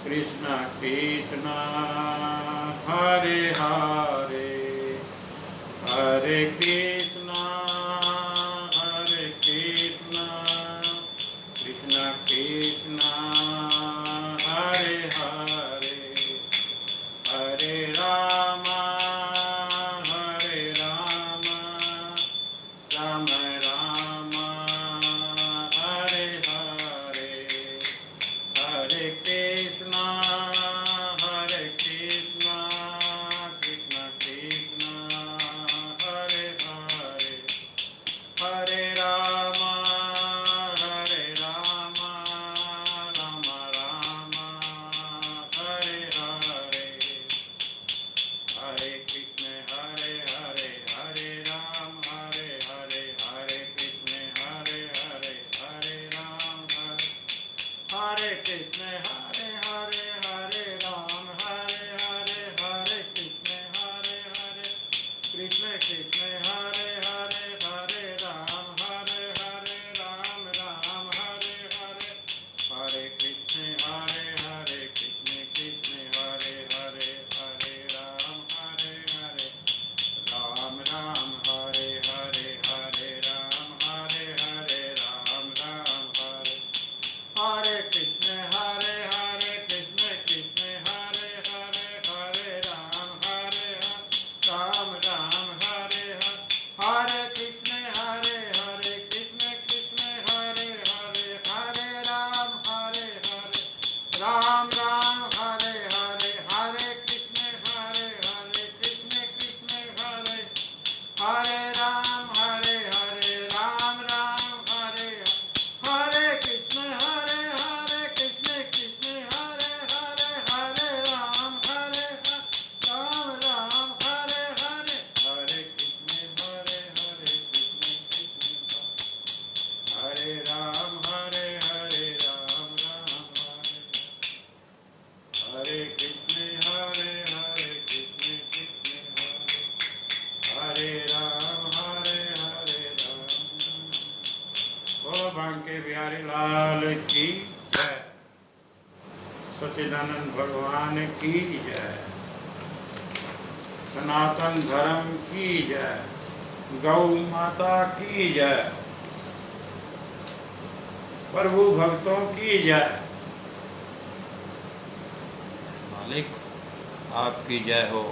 Speaker 1: कृष्णा कृष्णा हरे हरे, हरे कृष्णा कृष्णा कृष्णा हरे हरे, हरे राम राम राम हरे हरे, हरे कृष्णा कृष्णा कृष्णा हरे हरे, हरे राम राम राम हरे हरे, हरे कृष्ण हरे हरे, हरे राम हरे हरे, हरे कृष्ण हरे हरे, हरे राम हरे कृष्ण हरे हरे, हरे राम हरे हरे, हरे कृष्ण हरे हरे, कृष्ण कृष्ण हरे हरे, हरे राम हरे हरे, राम राम हरे हरे, हरे कृष्ण हरे हरे, कृष्ण कृष्ण हरे हरे, हरे राम हरे हरे, राम राम हरे हरे, हरे राम हरे हरे, राम राम हरे, हरे कृष्ण हरे हरे, कृष्ण कृष्ण हरे हरे, हरे राम हरे हरे, राम राम हरे हरे, हरे कृष्ण हरे हरे, कृष्ण कृष्ण हरे हरे, हरे राम हरे हरे, राम राम हरे हरे, हरे कृष्ण हरे हरे, कृष्ण कृष्ण हरे, हरे राम हरे हरे, राम राम हरे हरे, हरे कृष्ण हरे हरे, कृष्ण कृष्ण हरे हरे, हरे राम हरे हरे, राम राम हरे हरे, हरे कृष्ण हरे हरे, कृष्ण कृष्ण हरे राम हरे हरे, राम राम हरे, हरे कृष्ण हरे हरे, कृष्ण कृष्ण हरे, हरे राम हरे हरे, राम। बोलो बांके बिहारी लाल की जय, सच्चिदानंद भगवान की जय, सनातन धर्म की जय, गौ माता की जय, प्रभु भक्तों की जय। मालिक आपकी जय हो।